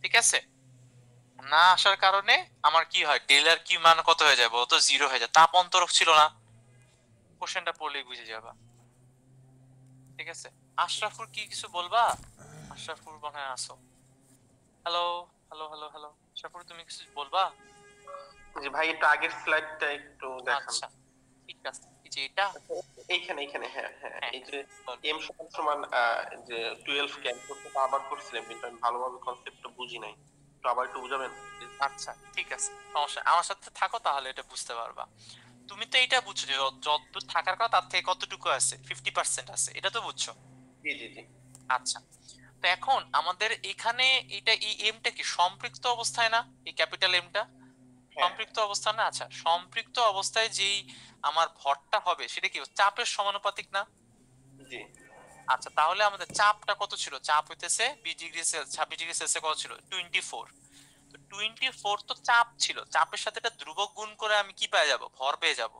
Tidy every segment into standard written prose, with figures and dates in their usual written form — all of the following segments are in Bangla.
ঠিক আছে? না আসার কারণে আমার কি হয়, টেইলার কি মান কত হয়ে যায় বলতো, 0 হয়ে যায়। তাপ অন্তরক ছিল না। কোশ্চেনটা পড়লেই বুঝে যাবা। ঠিক আছে? আশরাফুর কি কিছু বলবা? আশরাফুর মনে হয় আসো। Hello, hello, hello, hello. Ashrafur তুমি কিছু বলবা? জি ভাই, একটু আগের স্লাইডটা একটু দেখান। আচ্ছা, ঠিক আছে। এই যে এটা, এইখানে এইখানে হ্যাঁ হ্যাঁ, হ্যাঁ এই হ্যাঁ, যে বল। এম সমান সমান যে 12 ক্যান করতে আবার করছিলাম, কিন্তু আমি ভালোভাবে কনসেপ্টটা বুঝি নাই, তো আবার একটু বুঝাবেন please? আচ্ছা, ঠিক আছে, সমস্যা নাই। আমার সাথে থাকো তাহলে এটা বুঝতে পারবা। তুমি তো এটা বুঝছো যে যতদূর থাকার কথা তার থেকে কতটুকু আছে, 50% আছে, এটা তো বুঝছো। জি জি জি। আচ্ছা, তো এখন আমাদের এখানে এটা, এই এমটা কি সম্পৃক্ত অবস্থায় না? এই ক্যাপিটাল এমটা হ্যাঁ। সম্পৃক্ত অবস্থা না? আচ্ছা, সম্পৃক্ত অবস্থায় যেই আমার ভরটা হবে সেটা কি চাপের সমানুপাতিক না? জি আচ্ছা, তাহলে আমাদের চাপটা কত ছিল? চাপ হইতেছে 20 ডিগ্রি সেলসিয়াস কত ছিল? 24। তো 24 তো চাপ ছিল, চাপের সাথে একটা ধ্রুবক গুণ করে আমি কি পেয়ে যাব? ভর পেয়ে যাব,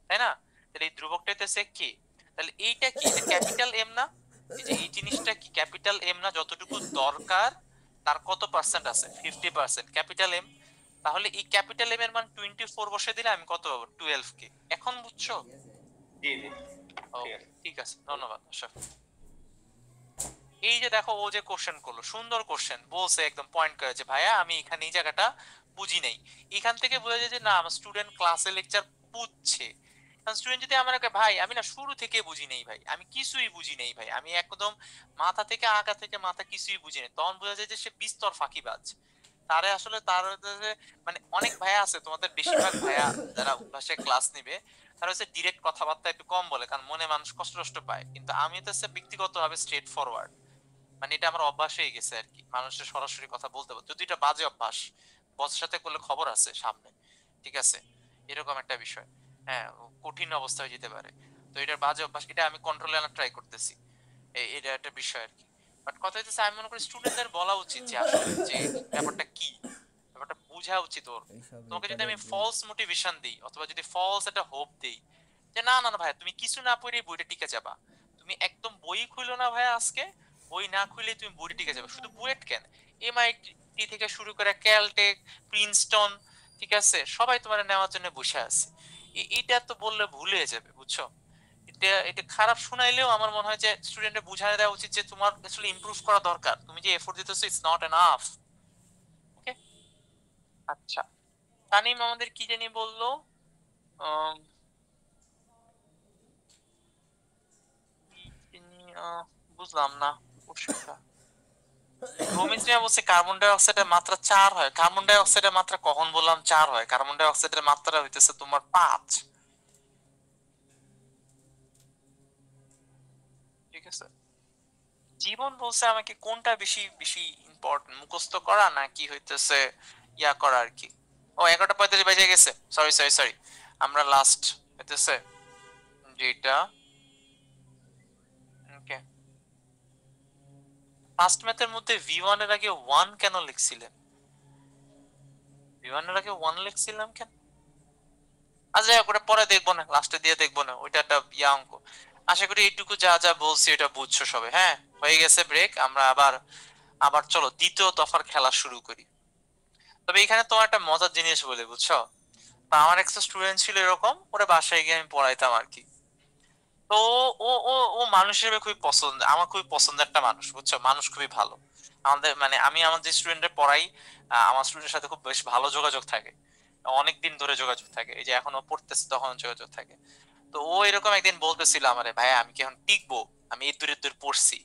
তাই না? তাহলে এই ধ্রুবকটা হইতেছে কি? তাহলে এইটা কি, এটা ক্যাপিটাল এম না? এই যে এই জিনিসটা কি ক্যাপিটাল এম না? যতটুকু দরকার তার কত পার্সেন্ট আছে? 50% ক্যাপিটাল এম। তাহলে এই ক্যাপিটাল এম এর মান 24 বসে দিলে আমি কত পাবো? 12 কে। এখন বুঝছো? জি জি। ঠিক ওকে, আছে। ঠিক আছে, ধন্যবাদ আশরাফ। এই যে দেখো, ও যে কোশ্চেন করলো, সুন্দর কোশ্চেন বলছে, একদম পয়েন্ট করে যে ভাইয়া আমি এখানে এই জায়গাটা বুঝি নাই। এখান থেকে বোঝা যায় যে না, আমার স্টুডেন্ট ক্লাসে লেকচার বুঝছে। স্টুডেন্ট যদি আমার ভাই আমি না শুরু থেকে বুঝি নেই ভাই, আমি কিছুই বুঝি নেই ভাই, আমি একদম মাথা থেকে আগা থেকে মাথা কিছুই বুঝি নেই, তখন বোঝা যায় যে সে বিস্তর ফাঁকিবাজ। তারে আসলে তার মানে অনেক ভাইয়া আছে, তোমাদের বেশিরভাগ ভাইয়া যারা ভাষায় ক্লাস নিবে তারা হচ্ছে ডিরেক্ট কথাবার্তা একটু কম বলে, কারণ মনে মানুষ কষ্ট কষ্ট পায়। কিন্তু আমি তো ব্যক্তিগত ভাবে স্ট্রেট ফরওয়ার্ড, মানে এটা আমার অভ্যাস হয়ে গেছে আর কি, মানুষের সরাসরি কথা বলতে বলতে। যদি এটা বাজে অভ্যাস, বসের সাথে করলে খবর আছে সামনে, ঠিক আছে, এরকম একটা বিষয়। হ্যাঁ, কঠিন অবস্থা হয়ে যেতে পারে। তো এটার বাজে অভ্যাস, এটা আমি কন্ট্রোলে আনার ট্রাই করতেছি। এটা একটা বিষয় আর কি। বাট কথা হচ্ছে আমি মনে করি স্টুডেন্টদের বলা উচিত যে আসলে যে ব্যাপারটা কি, ব্যাপারটা বোঝা উচিত ওর। এইসব তোমাকে যদি রেকর্ডেড আমি দিন। ফলস মোটিভেশন দিই অথবা যদি ফলস একটা হোপ দিই যে না না না ভাই তুমি কিছু না পড়ে বইটা টিকে যাবা, তুমি একদম বই খুলো না ভাই আজকে, বই না খুলে তুমি বইটা টিকে যাবে, শুধু বুয়েট কেন, এমআইটি থেকে শুরু করে ক্যালটেক, প্রিন্সটন, ঠিক আছে, সবাই তোমার নেওয়ার জন্য বসে আছে। এটা তো বললে ভুল হয়ে যাবে, বুঝছো? এটা এটা খারাপ শুনাইলেও আমার মনে হয় যে স্টুডেন্টে বুঝায় দেওয়া উচিত যে তোমার আসলে ইমপ্রুভ করা দরকার, তুমি যে এফোর্ট দিতেছো ইটস নট এনাফ। ওকে, আচ্ছা, তানিম আমাদের কি জানি বললো, আম, কি জানি, বুঝলাম না কোশ্চেনটা। রমিজ মিয়া বলছে কার্বন ডাই অক্সাইডের মাত্রা 4 হয়। কার্বন ডাই অক্সাইডের মাত্রা কখন বললাম 4 হয়? কার্বন ডাই অক্সাইডের মাত্রা হইতেছে তোমার 5। ঠিক আছে, জীবন বলছে আমাকে কোনটা বেশি বেশি ইম্পর্টেন্ট, মুখস্থ করা নাকি হইতেছে ইয়া করা আর কি। ও 11:45 বেজে গেছে, সরি সরি সরি। আমরা লাস্ট হইতেছে যেটা, ওকে, ফার্স্ট ম্যাথের মধ্যে V1 এর আগে 1 কেন লিখছিলেন? V1 এর আগে 1 লিখছিলাম কেন? আচ্ছা যাই হোক, ওটা পরে দেখবো না, লাস্টে দিয়ে দেখবো না, ওইটা একটা ইয়া অঙ্ক। আশা করি এইটুকু যা যা বলছি এটা বুঝছো সবে। হ্যাঁ, হয়ে গেছে ব্রেক, আমরা আবার আবার চলো দ্বিতীয় দফার খেলা শুরু করি। তবে এখানে তোমার একটা মজার জিনিস বলে, বুঝছো? তা আমার একটা স্টুডেন্ট ছিল এরকম, ওরা বাসায় গিয়ে আমি পড়াইতাম আর কি। তো ও ও ও মানুষ হিসেবে খুবই পছন্দ, আমার খুবই পছন্দের একটা মানুষ, বুঝছো, মানুষ খুবই ভালো। আমাদের মানে আমি আমার যে স্টুডেন্টদের পড়াই, আমার স্টুডেন্টের সাথে খুব বেশ ভালো যোগাযোগ থাকে, অনেক দিন ধরে যোগাযোগ থাকে, এই যে এখনো পড়তেছে তখন যোগাযোগ থাকে। তো ও এরকম একদিন বলতেছিল আমারে, ভাই আমি কি এখন টিকবো, আমি এই দূরে দূর পড়ছি।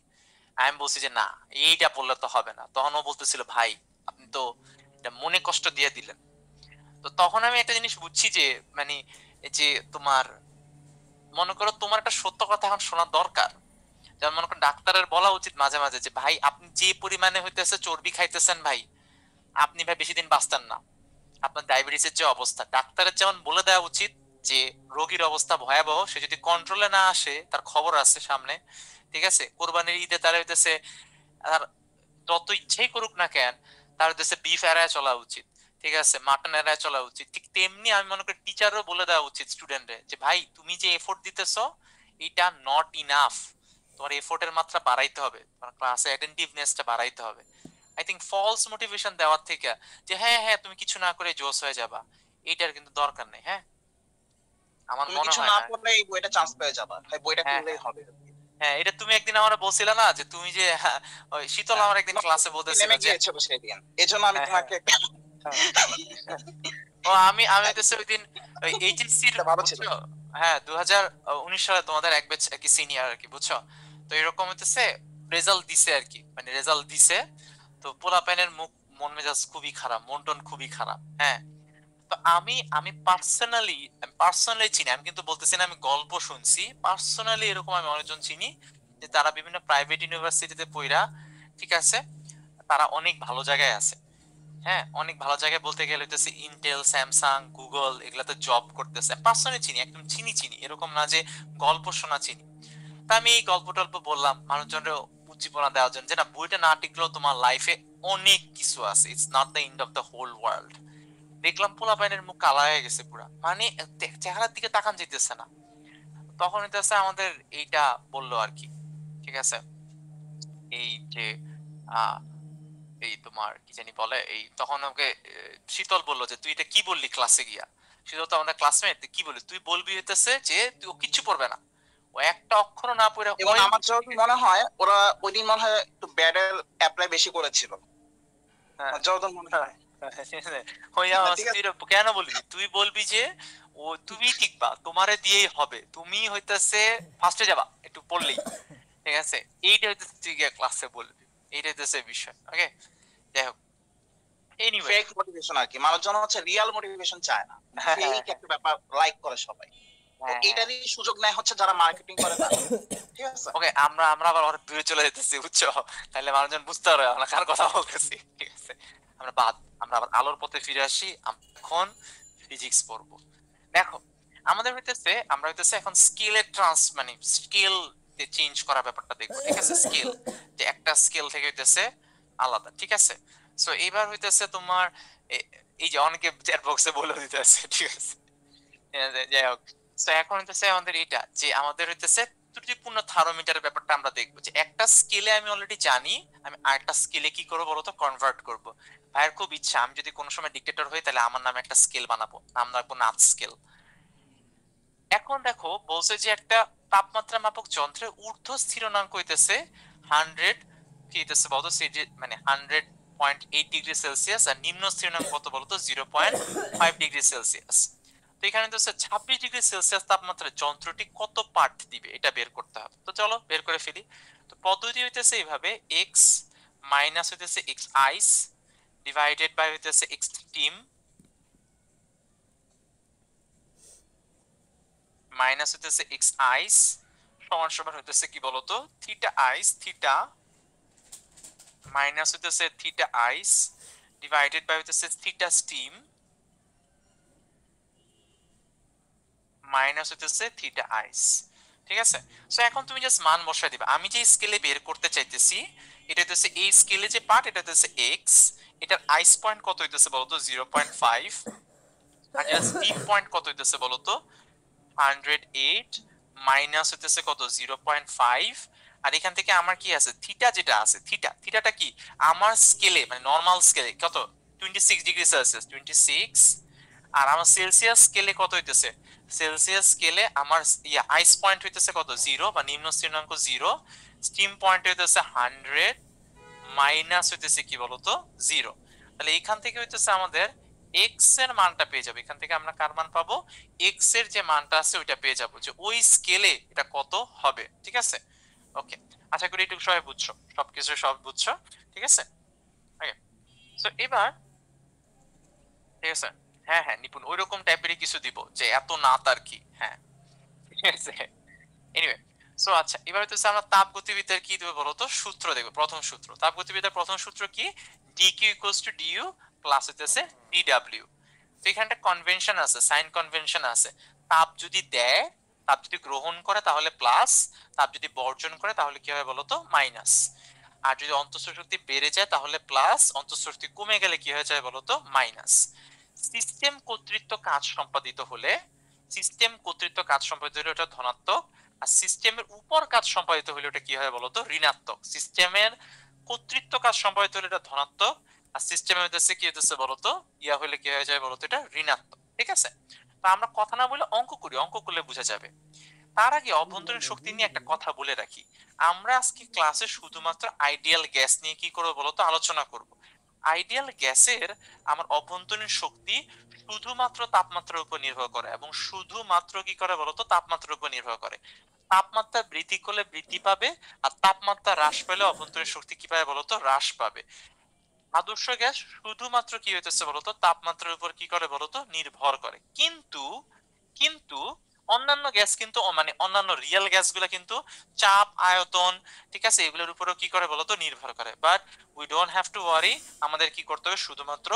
আমি বলছি যে না, এইটা পড়লে তো হবে না। তখন ও বলতেছিল ভাই আপনি তো এটা মনে কষ্ট দিয়ে দিলেন। তো তখন আমি একটা জিনিস বুঝছি যে মানে এই যে তোমার, মনে করো তোমার একটা সত্য কথা এখন শোনা দরকার। যেমন মনে করো ডাক্তারের বলা উচিত মাঝে মাঝে যে ভাই আপনি যে পরিমাণে হইতেছে চর্বি খাইতেছেন ভাই, আপনি ভাই বেশি দিন বাঁচতেন না। আপনার ডায়াবেটিসের যে অবস্থা, ডাক্তারের যেমন বলে দেওয়া উচিত যে রোগীর অবস্থা ভয়াবহ, সে যদি কন্ট্রোলে না আসে তার খবর আছে সামনে। ঠিক আছে, কোরবানির ঈদে তার হইতেছে আর যত ইচ্ছেই করুক না কেন, তার হইতেছে বিফ এড়ায় চলা উচিত, ঠিক আছে, মাটন এড়ায় চলা উচিত। ঠিক তেমনি আমি মনে করি টিচারও বলে দেওয়া উচিত স্টুডেন্টে যে ভাই তুমি যে এফোর্ট দিতেছো এটা নট ইনাফ, তোমার এফোর্টের মাত্রা বাড়াইতে হবে, তোমার ক্লাসে অ্যাটেন্টিভনেসটা বাড়াইতে হবে। আই থিঙ্ক ফলস মোটিভেশন দেওয়ার থেকে যে হ্যাঁ হ্যাঁ তুমি কিছু না করে জোস হয়ে যাবা, এটার কিন্তু দরকার নেই। হ্যাঁ, আমার তুমি মনে কিছু হয় না না। পড়লে এই বইটা চান্স পেয়ে যাবা, তাই বইটা হ্যাঁ কিনলেই হ্যাঁ হবে। হ্যাঁ, এটা তুমি একদিন আমার বলছিলে না যে তুমি যে ওই শীতল হ্যাঁ, আমার একদিন তোমার ক্লাসে প্রস্তুতি বলতেছিল নেমে যে গিয়েছিল সেদিন, এজন্য আমি হ্যাঁ হ্যাঁ তোমাকে ও আমি হইতেছে ওই দিন ওই এইচএসসির এটা ভালো ছিল। বুঝছো, হ্যাঁ 2019 সালে তোমাদের এক ব্যাচ আর কি সিনিয়র আর কি, বুঝছো। তো এরকম হইতেছে রেজাল্ট দিছে আর কি, মানে রেজাল্ট দিছে, তো পোলাপাইনের মুখ মন মেজাজ খুবই খারাপ, মন টন খুবই খারাপ। হ্যাঁ, তো আমি পার্সোনালি চিনি, আমি কিন্তু বলতেছি না আমি গল্প শুনছি, পার্সোনালি এরকম আমি অনেকজন চিনি যে তারা বিভিন্ন প্রাইভেট ইউনিভার্সিটিতে পড়া, ঠিক আছে, তারা অনেক ভালো জায়গায় আছে। হ্যাঁ, অনেক ভালো জায়গায় বলতে গেলে হইতেছে ইন্টেল, স্যামসাং, গুগল এগুলাতে জব করতেছে, পার্সোনালি চিনি, একদম চিনি এরকম না যে গল্প শোনা চিনি। তা আমি এই গল্প টল্প বললাম মানুষজনের উজ্জীবনা দেওয়ার জন্য যে না বইটা না টিকলেও তোমার লাইফে অনেক কিছু আছে, it's not the end of the whole world. দেখলাম পোলাপাইনের মুখ কালা হয়ে গেছে পুরা, মানে চেহারার দিকে তাকান যেতেছে না। তখন হইতেছে আমাদের এইটা বললো আর কি, ঠিক আছে, এই যে আহ এই তোমার কি জানি বলে, এই তখন ওকে শীতল বললো যে তুই এটা কি বললি ক্লাসে গিয়া। শীতল তো আমাদের ক্লাসমেট, তুই কি বললি, তুই বলবি হইতেছে যে তুই ও কিচ্ছু পড়বে না, ও একটা অক্ষর না পড়ে এবং ওই আমার যতদূর মনে হয় ওরা ওই দিন মনে হয় একটু ব্যাডের অ্যাপ্লাই বেশি করেছিল, হ্যাঁ আমার যতদূর মনে হয়। ওই না, ঠিক আছে। তুই কেন বলবি, তুই বলবি যে ও তুমি টিকবা, তোমারে দিয়েই হবে, তুমি হইতেছে ফার্স্টে যাবা একটু পড়লেই, ঠিক আছে, এইটা হইতেছে তুই গিয়ে ক্লাসে বলবি, এইটা হইতেছে বিষয়। ওকে, যাই হোক, এনিওয়ে ফেক মোটিভেশন আর কি, মানুষজন হচ্ছে রিয়েল মোটিভেশন চায় না, ফেক একটা ব্যাপার লাইক করে সবাই। তো এটারই সুযোগ নেয় হচ্ছে যারা মার্কেটিং করে না, ঠিক আছে। ওকে, আমরা আমরা আবার অনেক দূরে চলে যেতেছি, বুঝছো, তাহলে মানুষজন বুঝতে পারবে আমরা কার কথা বলতেছি, ঠিক আছে। আমরা আবার আলোর পথে ফিরে আসি, আমরা এখন ফিজিক্স পড়বো। দেখো, আমরা হইতেছে এখন স্কেলের মানে স্কেল চেঞ্জ করা ব্যাপারটা দেখবো, ঠিক আছে, স্কেল যে একটা স্কেল থেকে হইতেছে আলাদা, ঠিক আছে। সো এইবার হইতেছে তোমার এই যে অনেকে চ্যাট বক্সে বলে দিতেছে, ঠিক আছে, যাই হোক। তো এখন হইতেছে আমাদের এটা যে আমাদের হইতেছে ত্রুটিপূর্ণ থার্মোমিটারের ব্যাপারটা আমরা দেখবো, যে একটা স্কেলে আমি অলরেডি জানি, আমি আরেকটা স্কেলে কি করবো বলতো, কনভার্ট করব। ভাইয়ের খুব ইচ্ছা আমি যদি কোনো সময় ডিক্টেটর হই তাহলে আমার নামে একটা স্কেল বানাবো, নাম রাখবো নাথ স্কেল। এখন দেখো বলছে যে একটা তাপমাত্রা মাপক যন্ত্রে ঊর্ধ্ব স্থিরাঙ্ক হইতেছে 100 কি হইতেছে বলতো, মানে 100.8 ডিগ্রি সেলসিয়াস, আর নিম্ন স্থিরাঙ্ক কত বলতো 0.5 ডিগ্রি সেলসিয়াস। তো এখানে তো 26 ডিগ্রি সেলসিয়াস তাপমাত্রায় যন্ত্রটি কত পার্ট দিবে এটা বের করতে হবে। তো চলো বের করে ফেলি। তো পদ্ধতি হইতেছে এইভাবে, এক্স মাইনাস হইতেছে এক্স আইস ডিভাইডেড বাই হইতেছে এক্স স্টিম মাইনাস হইতেছে এক্স আইস সমান সমান হইতেছে কি বলতো, থিটা আইস থিটা মাইনাস হইতেছে থিটা আইস ডিভাইডেড বাই হইতেছে থিটা স্টিম মাইনাস হইতেছে থিটা আইস, ঠিক আছে। সো এখন তুমি জাস্ট মান বসায় দিবা। আমি যে স্কেলে বের করতে চাইতেছি এটা হইতেছে এই স্কেলে যে পার্ট এটা হইতেছে এক্স, এটার আইস পয়েন্ট কত হইতেছে বলতো 0.5, আর এর স্টিম পয়েন্ট কত হইতেছে বলতো 108, মাইনাস হইতেছে কত 0.5। আর এখান থেকে আমার কি আছে, থিটা যেটা আছে, থিটাটা কি আমার স্কেলে মানে নরমাল স্কেলে কত 26 ডিগ্রি সেলসিয়াস 26, আর আমার সেলসিয়াস স্কেলে কত হইতেছে, সেলসিয়াস স্কেলে আমার আইস পয়েন্ট হইতেছে কত 0 বা নিম্ন স্থিরাঙ্ক 0, স্টিম পয়েন্ট হইতেছে 100, মাইনাস হইতেছে কি বলতো 0। তাহলে এখান থেকে হইতেছে আমাদের এক্স এর মানটা পেয়ে যাবো, এখান থেকে আমরা কার মান পাবো, এক্স এর যে মানটা আছে ওইটা পেয়ে যাবো, যে ওই স্কেলে এটা কত হবে, ঠিক আছে। ওকে, আশা করি একটু সবাই বুঝছো, সবকিছু সব বুঝছো, ঠিক আছে। ওকে, সো এবার ঠিক আছে, হ্যাঁ হ্যাঁ নিপুণ ওইরকম টাইপেরই কিছু দিব, যে এত না তার কি, হ্যাঁ ঠিক আছে। এনিওয়ে, সো আচ্ছা এবার হচ্ছে আমরা তাপগতিবিদ্যার কি দেব বলতো, সূত্র দেখব। প্রথম সূত্র, তাপগতিবিদ্যার প্রথম সূত্র কি, dq du প্লাস হচ্ছে dw। তো এখানে একটা কনভেনশন আছে, সাইন কনভেনশন আছে, তাপ যদি দেয়, তাপ যদি গ্রহণ করে তাহলে প্লাস, তাপ যদি বর্জন করে তাহলে কি হবে বলতো মাইনাস। আর যদি অন্তঃস্থ শক্তি বেড়ে যায় তাহলে প্লাস, অন্তঃস্থ শক্তি কমে গেলে কি হয়ে যায় বলতো মাইনাস। সিস্টেম কর্তৃত্ব কাজ সম্পাদিত হলে, সিস্টেম কর্তৃত্ব কাজ সম্পাদিত হলে ওটা ধনাত্মক, আর সিস্টেমের উপর কাজ সম্পাদিত হলে ওটা কি হয় বলতো ঋণাত্মক। সিস্টেমের কর্তৃত্ব কাজ সম্পাদিত হলে এটা ধনাত্মক, আর সিস্টেমে হইতেছে কি হইতেছে বলতো, ইয়া হলে কি হয়ে যায় বলতো, এটা ঋণাত্মক। ঠিক আছে, তো আমরা কথা না বলে অঙ্ক করি, অঙ্ক করলে বোঝা যাবে। তার আগে অভ্যন্তরীণ শক্তি নিয়ে একটা কথা বলে রাখি। আমরা আজকে ক্লাসে শুধুমাত্র আইডিয়াল গ্যাস নিয়ে কি করবো বলতো, আলোচনা করব। আইডিয়াল গ্যাসের আমার অভ্যন্তরীণ শক্তি শুধুমাত্র তাপমাত্রার উপর নির্ভর করে, এবং শুধুমাত্র কি করে বলতো, তাপমাত্রার উপর নির্ভর করে। তাপমাত্রা বৃদ্ধি করলে বৃদ্ধি পাবে, আর তাপমাত্রা হ্রাস পেলে অভ্যন্তরীণ শক্তি কি পাবে বলতো, হ্রাস পাবে। আদর্শ গ্যাস শুধুমাত্র কি হইতেছে বলতো, তাপমাত্রার উপর কি করে বলতো, নির্ভর করে। কিন্তু কিন্তু অন্যান্য গ্যাস কিন্তু মানে অন্যান্য রিয়েল গ্যাসগুলো কিন্তু চাপ, আয়তন, ঠিক আছে, এগুলোর উপরও কি করে বলতো, নির্ভর করে। But we don't have to worry, আমাদের কি করতে হবে, শুধুমাত্র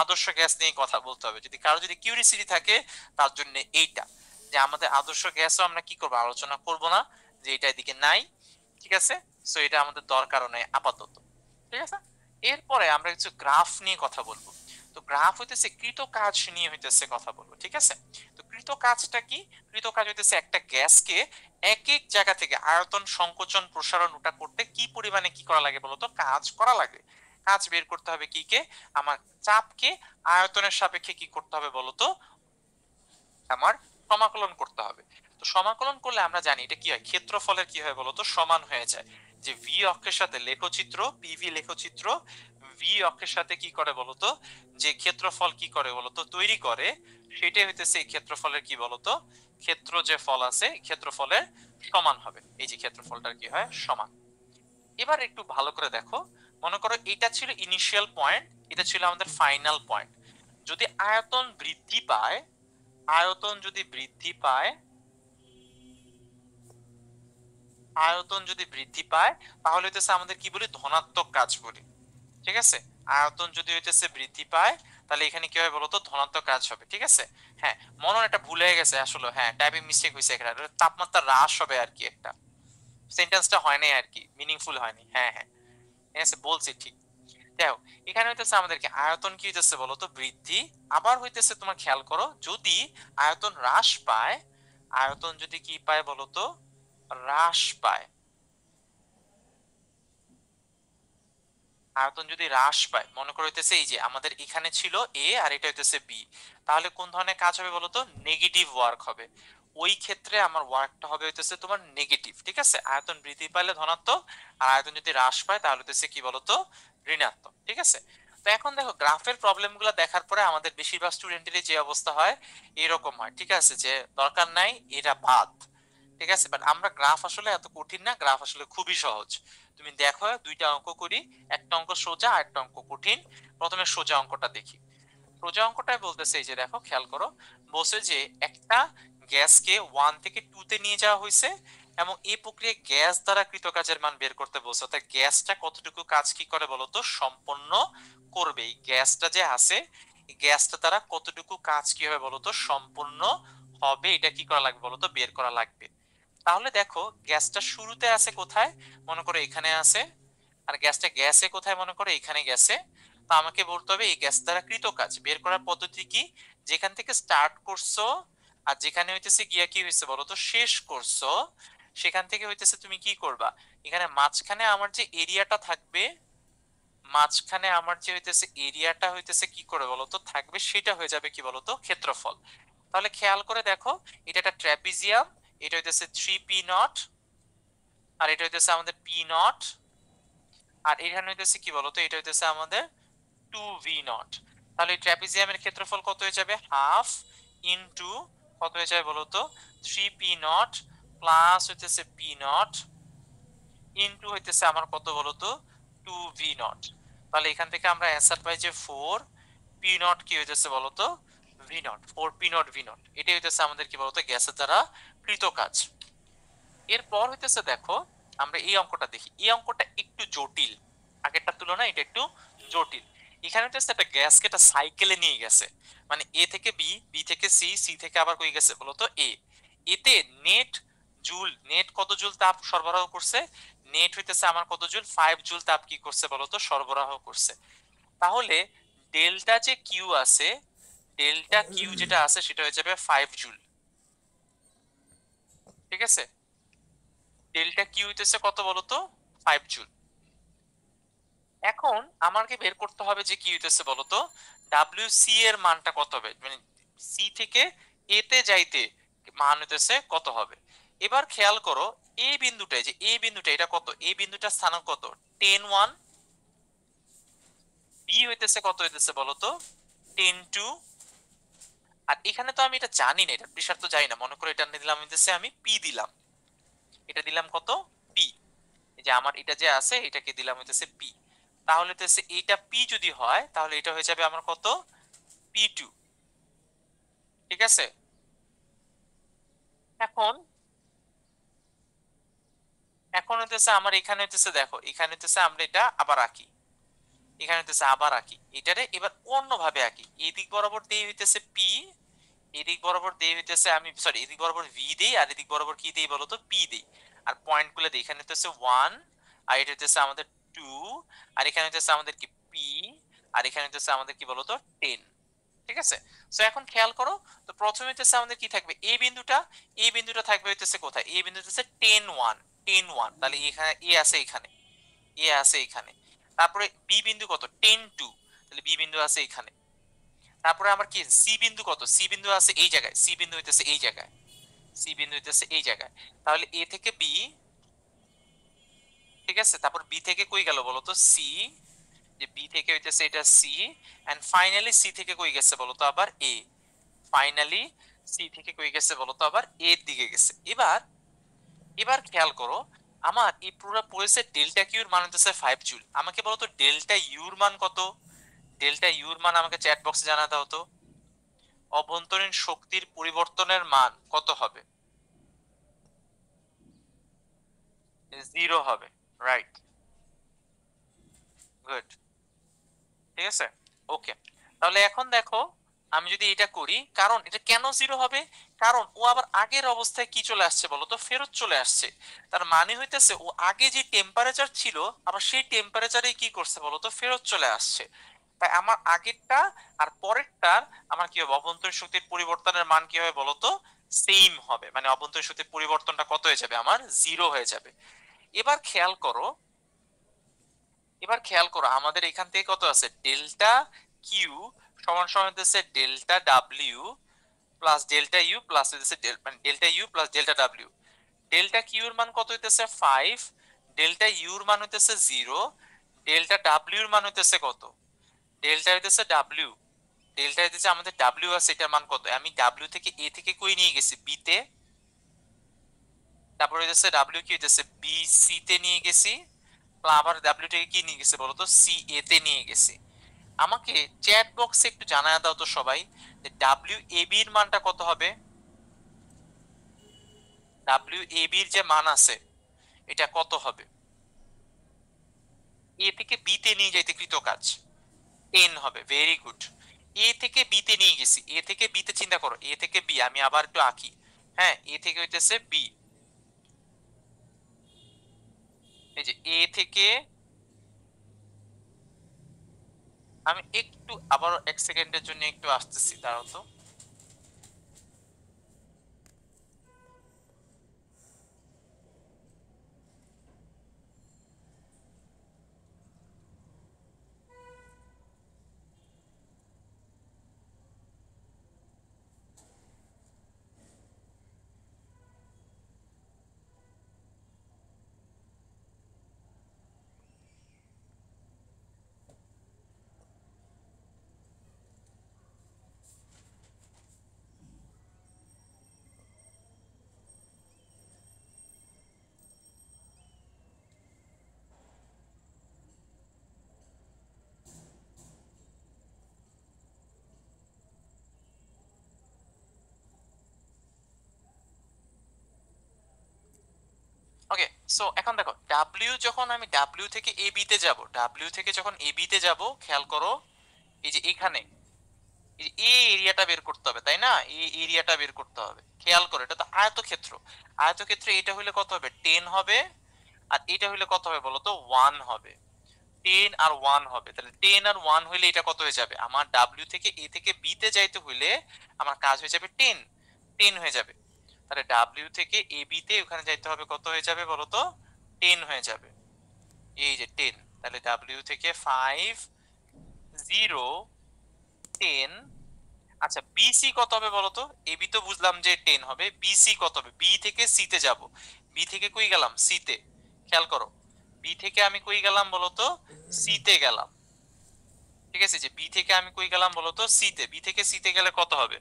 আদর্শ গ্যাস নিয়ে কথা বলতে হবে। যদি কারো যদি কিউরিসিটি থাকে তার জন্য এইটা, যে আমাদের আদর্শ গ্যাসও আমরা কি করবো, আলোচনা করব না, যে এটা এদিকে নাই। ঠিক আছে, সো এটা আমাদের দরকারও নেই আপাতত। ঠিক আছে, এরপরে আমরা কিছু গ্রাফ নিয়ে কথা বলবো। তো গ্রাফ হইতেছে কৃত কাজ নিয়ে হইতেছে কথা বলবো। ঠিক আছে, তো কৃত কাজটা কি? কৃত কাজ হইতেছে একটা গ্যাসকে এক এক জায়গা থেকে আয়তন, সংকোচন, প্রসারণ ওটা করতে কি পরিমাণে কি করা লাগে বলতো, কাজ করা লাগে। কাজ বের করতে হবে কি কে, আমার চাপকে আয়তনের সাপেক্ষে কি করতে হবে বলতো, আমার সমাকলন করতে হবে। তো সমাকলন করলে আমরা জানি এটা কি হয়, ক্ষেত্রফলের কি হয় বলতো, সমান হয়ে যায়। যে ভি অক্ষের সাথে লেখচিত্র, পিভি লেখচিত্র, ভি অক্ষের সাথে কি করে বলতো, যে ক্ষেত্রফল কি করে বলতো, তৈরি করে, সেটাই হইতেছে এই ক্ষেত্রফলের কি বলতো, ক্ষেত্র যে ফল আছে ক্ষেত্রফলের সমান হবে। এই যে ক্ষেত্রফলটার কি হয়, সমান। এবার একটু ভালো করে দেখো, মনে করো এটা ছিল ইনিশিয়াল পয়েন্ট, এটা ছিল আমাদের ফাইনাল পয়েন্ট। যদি আয়তন বৃদ্ধি পায়, আয়তন যদি বৃদ্ধি পায়, আয়তন যদি বৃদ্ধি পায়, তাহলে হইতেছে আমাদের কি বলি, ধনাত্মক কাজ বলি। ঠিক আছে, আয়তন যদি হইতেছে বৃদ্ধি পায়, তাহলে এখানে কি হবে বলতো, ধনাত্মক কাজ হবে। ঠিক আছে, হ্যাঁ, মনে হয় এটা ভুলে গেছে আসলে, হ্যাঁ, টাইপিং মিস্টেক হয়েছে এখানে, তাপমাত্রা হ্রাস হবে আর কি, একটা সেন্টেন্সটা হয় নাই আর কি, মিনিংফুল হয়নি। হ্যাঁ হ্যাঁ, ঠিক আছে, বলছি ঠিক। দেখো, এখানে হইতেছে আমাদেরকে আয়তন কি হইতেছে বলতো, বৃদ্ধি। আবার হইতেছে তোমার খেয়াল করো, যদি আয়তন হ্রাস পায়, আয়তন যদি কি পায় বলতো, হ্রাস পায়, আয়তন যদি হ্রাস পায়, মনে করো হইতেছে এই যে আমাদের এখানে ছিল এ আর এটা হইতেছে বি, তাহলে কোন ধরনের কাজ হবে বলতো, নেগেটিভ ওয়ার্ক হবে। ওই ক্ষেত্রে আমার ওয়ার্কটা হবে হইতেছে তোমার নেগেটিভ। ঠিক আছে, আয়তন বৃদ্ধি পাইলে ধনাত্মক, আর আয়তন যদি হ্রাস পায় তাহলে হইতেছে কি বলতো, ঋণাত্মক। ঠিক আছে, তো এখন দেখো গ্রাফের প্রবলেমগুলো দেখার পরে আমাদের বেশিরভাগ স্টুডেন্টেরই যে অবস্থা হয়, এরকম হয়। ঠিক আছে, যে দরকার নাই, এটা বাদ। ঠিক আছে, বাট আমরা গ্রাফ আসলে এত কঠিন না, গ্রাফ আসলে খুবই সহজ। তুমি দেখো দুইটা অঙ্ক করি, একটা অঙ্ক সোজা আর একটা অঙ্ক কঠিন। প্রথমে সোজা অঙ্কটা দেখি। সোজা অঙ্কটাই বলতেছে, এই যে দেখো, খেয়াল করো, বলছে যে একটা গ্যাসকে 1 থেকে 2 তে নিয়ে যাওয়া হয়েছে, এবং এই প্রক্রিয়ায় গ্যাস দ্বারা কৃত কাজের মান বের করতে বলছে। অর্থাৎ গ্যাসটা কতটুকু কাজ কি করে বলতো, সম্পন্ন করবে। এই গ্যাসটা যে আছে, এই গ্যাসটা দ্বারা কতটুকু কাজ কি হবে বলতো, সম্পূর্ণ হবে, এটা কি করা লাগবে বলতো, বের করা লাগবে। তাহলে দেখো, গ্যাসটা শুরুতে আছে কোথায়, মনে করো এখানে আছে, আর গ্যাসটা গ্যাসে কোথায়, মনে করো এখানে গেছে। তো আমাকে বলতে হবে এই গ্যাস দ্বারা কৃত কাজ বের করার পদ্ধতি কি, যেখান থেকে স্টার্ট করছো আর যেখানে হইতেছে গিয়া কি হয়েছে বলতো, শেষ করছো, সেখান থেকে হইতেছে তুমি কি করবা, এখানে মাঝখানে আমার যে এরিয়াটা থাকবে, মাঝখানে আমার যে হইতেছে এরিয়াটা হইতেছে কি করে বলতো থাকবে, সেটা হয়ে যাবে কি বলতো, ক্ষেত্রফল। তাহলে খেয়াল করে দেখো, এটা একটা ট্র্যাপিজিয়াম, এটা হইতেছে 3p0, আর এটা হইতেছে আমাদের p0, আর এখানে হইতেছে কি বলতো, এটা হইতেছে আমাদের 2v0। তাহলে এই ট্র্যাপিজিয়ামের ক্ষেত্রফল কত হয়ে যাবে, হাফ ইনটু কত হয়ে যাবে বলতো, 3p0 প্লাস হইতেছে p0 ইনটু হইতেছে আমার কত বলতো, 2v0। তাহলে এখান থেকে আমরা অ্যান্সার পাই যে 4p0 কি হইতেছে বলতো, v0, 4p0 v0। এটাই হইতেছে আমাদের কি বলতো, গ্যাসের দ্বারা কৃত কাজ। এরপর হইতেছে দেখো, আমরা এই অঙ্কটা দেখি। এই অঙ্কটা একটু জটিল, আগেরটার তুলনায় এটা একটু জটিল। এখানে হচ্ছে একটা গ্যাসকে একটা সাইকেলে নিয়ে গেছে, মানে এ থেকে বি, বি থেকে সি, সি থেকে আবার কই গেছে বলতো এ। এতে নেট জুল, নেট কত জুল তাপ সরবরাহ করছে, নেট হইতেছে আমার কত জুল, 5 জুল তাপ কি করছে বলতো, সরবরাহ করছে। তাহলে ডেল্টা যে কিউ আছে, ডেল্টা কিউ যেটা আছে সেটা হয়ে যাবে 5 জুল। ঠিক আছে, ডেল্টা কিউ হইতেছে কত বলতো, 5 জুল। এখন আমাকে বের করতে হবে যে কি হইতেছে বলতো, WC এর মানটা কত হবে, মানে সি থেকে এ তে যাইতে মান হইতেছে কত হবে। এবার খেয়াল করো এই বিন্দুটা, যে এই বিন্দুটা এটা কত, এই বিন্দুটার স্থানাঙ্ক কত, 10 1। বি হইতেছে কত হইতেছে বলতো, 10 2। আর এখানে তো আমি এটা জানি না, এটা বিষয় তো জানি না, মনে করো এটা দিলাম হইতেছে আমি পি দিলাম, এটা দিলাম কত, পি। এই যে আমার এটা যে আছে এটাকে দিলাম হইতেছে পি, তাহলে হইতেছে এইটা পি যদি হয় তাহলে এটা হয়ে যাবে আমার কত, P2। ঠিক আছে, এখন এখন হইতেছে আমার এখানে হইতেছে দেখো, এখানে হইতেছে আমরা এটা আবার আঁকি, এখানে হইতেছে আবার আঁকি, এটারে এবার অন্যভাবে আঁকি, এই দিক বরাবর দিয়ে হইতেছে পি, এদিক বরাবর দিয়ে হইতেছে আমি সরি এদিক বরাবর ভি দেই, আর এদিক বরাবর কি দেই বলতো, পি দেই। আর পয়েন্ট গুলো দেই, এখানে হইতেছে 1, আর এটা হইতেছে আমাদের 2, আর এখানে হইতেছে আমাদের কি পি, আর এখানে হইতেছে আমাদের কি বলতো 10। ঠিক আছে, সো এখন খেয়াল করো, তো প্রথমে হইতেছে আমাদের কি থাকবে, এই বিন্দুটা, এই বিন্দুটা থাকবে হইতেছে কোথায়, এই বিন্দু হইতেছে 10 1, 10 1, তাহলে এখানে এ আছে এখানে, এ আছে এখানে। তারপরে বি বিন্দু কত, 10 2, তাহলে বি বিন্দু আছে এখানে। তারপরে আমার কি সি বিন্দু কত, সি বিন্দু আছে এই জায়গায়, সি বিন্দু হইতেছে এই জায়গায়, সি বিন্দু হইতেছে এই জায়গায়। তাহলে এ থেকে বি, ঠিক আছে, তারপর বি থেকে কই গেল বলতো, সি, যে বি থেকে হইতেছে এটা সি, এন্ড ফাইনালি সি থেকে কই গেছে বলতো আবার এ, ফাইনালি সি থেকে কই গেছে বলতো আবার এর দিকে গেছে। এবার এবার খেয়াল করো, আমার এই পুরো পড়েছে ডেল্টা কিউ এর মান হচ্ছে 5 জুল। আমাকে বলো তো ডেল্টা ইউর মান কত, ডেল্টা ইউর মান আমাকে চ্যাট বক্সে জানাতে হতো। অভ্যন্তরীণ শক্তির পরিবর্তনের মান কত হবে, 0 হবে, রাইট, গুড। ঠিক আছে, ওকে। তাহলে এখন দেখো আমি যদি এটা করি, কারণ এটা কেন 0 হবে, কারণ ও আবার আগের অবস্থায় কি চলে আসছে বলতো, ফেরত চলে আসছে। তার মানে হইতেছে ও আগে যে টেম্পারেচার ছিল আবার সেই টেম্পারেচারে কি করছে বলতো, ফেরত চলে আসছে। তাই আমার আগেরটা আর পরেরটার আমার কি হবে, অভ্যন্তরীণ শক্তির পরিবর্তনের মান কি হবে বলতো, সেম হবে, মানে অভ্যন্তরীণ শক্তির পরিবর্তনটা কত হয়ে যাবে, আমার 0 হয়ে যাবে। এবার খেয়াল করো, এবার খেয়াল করো আমাদের এখান থেকে কত আছে, ডেল্টা কিউ সমান সমান হচ্ছে delta W plus delta U plus হচ্ছে মানে delta U plus delta W. Delta Q এর মান কত হইতেছে 5, ডেল্টা ইউ এর মান হইতেছে 0, ডেল্টা ডাব্লিউ এর মান হইতেছে কত, ডেল্টা হইতেছে ডাব্লিউ, ডেল্টা হইতেছে আমাদের ডাব্লিউ আছে, এটার মান কত, আমি ডাব্লিউ থেকে এ থেকে কই নিয়ে গেছি, বি তে, তারপর হইতেছে ডাব্লিউ কি হইতেছে বি সি তে নিয়ে গেছি, আবার ডাব্লিউ থেকে কি নিয়ে গেছে বলতো, সি এ তে নিয়ে গেছি। আমাকে চ্যাট বক্সে একটু জানায় দাও তো সবাই, যে ডাব্লিউ এ বি এর মানটা কত হবে, ডাব্লিউ এ বি এর যে মান আছে এটা কত হবে, এ থেকে বি তে নিয়ে যাইতে কৃত কাজ 10 হবে, ভেরি গুড। এ থেকে বি তে নিয়ে গেছি, এ থেকে বি তে চিন্তা করো, এ থেকে বি আমি আবার একটু আঁকি, হ্যাঁ এ থেকে হইতেছে বি, এই যে এ থেকে, আমি একটু আবার 1 সেকেন্ডের জন্য একটু আসতেছি, দাঁড়াও তো। ওকে, সো এখন দেখো ডাব্লিউ, যখন আমি ডাব্লিউ থেকে এ বি তে যাব, ডাব্লিউ থেকে যখন এ বি তে যাব, খেয়াল করো এই যে এখানে এই এরিয়াটা বের করতে হবে, তাই না, এই এরিয়াটা বের করতে হবে। খেয়াল করো এটা তো আয়তক্ষেত্র, আয়তক্ষেত্রে এটা হইলে কত হবে, 10 হবে, আর এটা হইলে কত হবে বলতো, 1 হবে। 10 আর 1 হবে, তাহলে 10 আর 1 হইলে এটা কত হয়ে যাবে, আমার ডাব্লিউ থেকে এ থেকে বি তে যাইতে হইলে আমার কাজ হয়ে যাবে 10, 10 হয়ে যাবে। তাহলে ডাব্লিউ থেকে এ বি তে ওখানে যাইতে হবে, কত হয়ে যাবে বলতো, 10 হয়ে যাবে, এই যে 10। তাহলে ডাব্লিউ থেকে 5 0 10। আচ্ছা বিসি কত হবে বলতো? এবি তো বুঝলাম যে 10 হবে, বিসি কত হবে? বি থেকে সি তে যাব, বি থেকে কই গেলাম? সি তে। খেয়াল করো, বি থেকে আমি কই গেলাম বলতো? সি তে গেলাম। ঠিক আছে, যে বি থেকে আমি কই গেলাম বলতো? সি তে। বি থেকে সি তে গেলে কত হবে?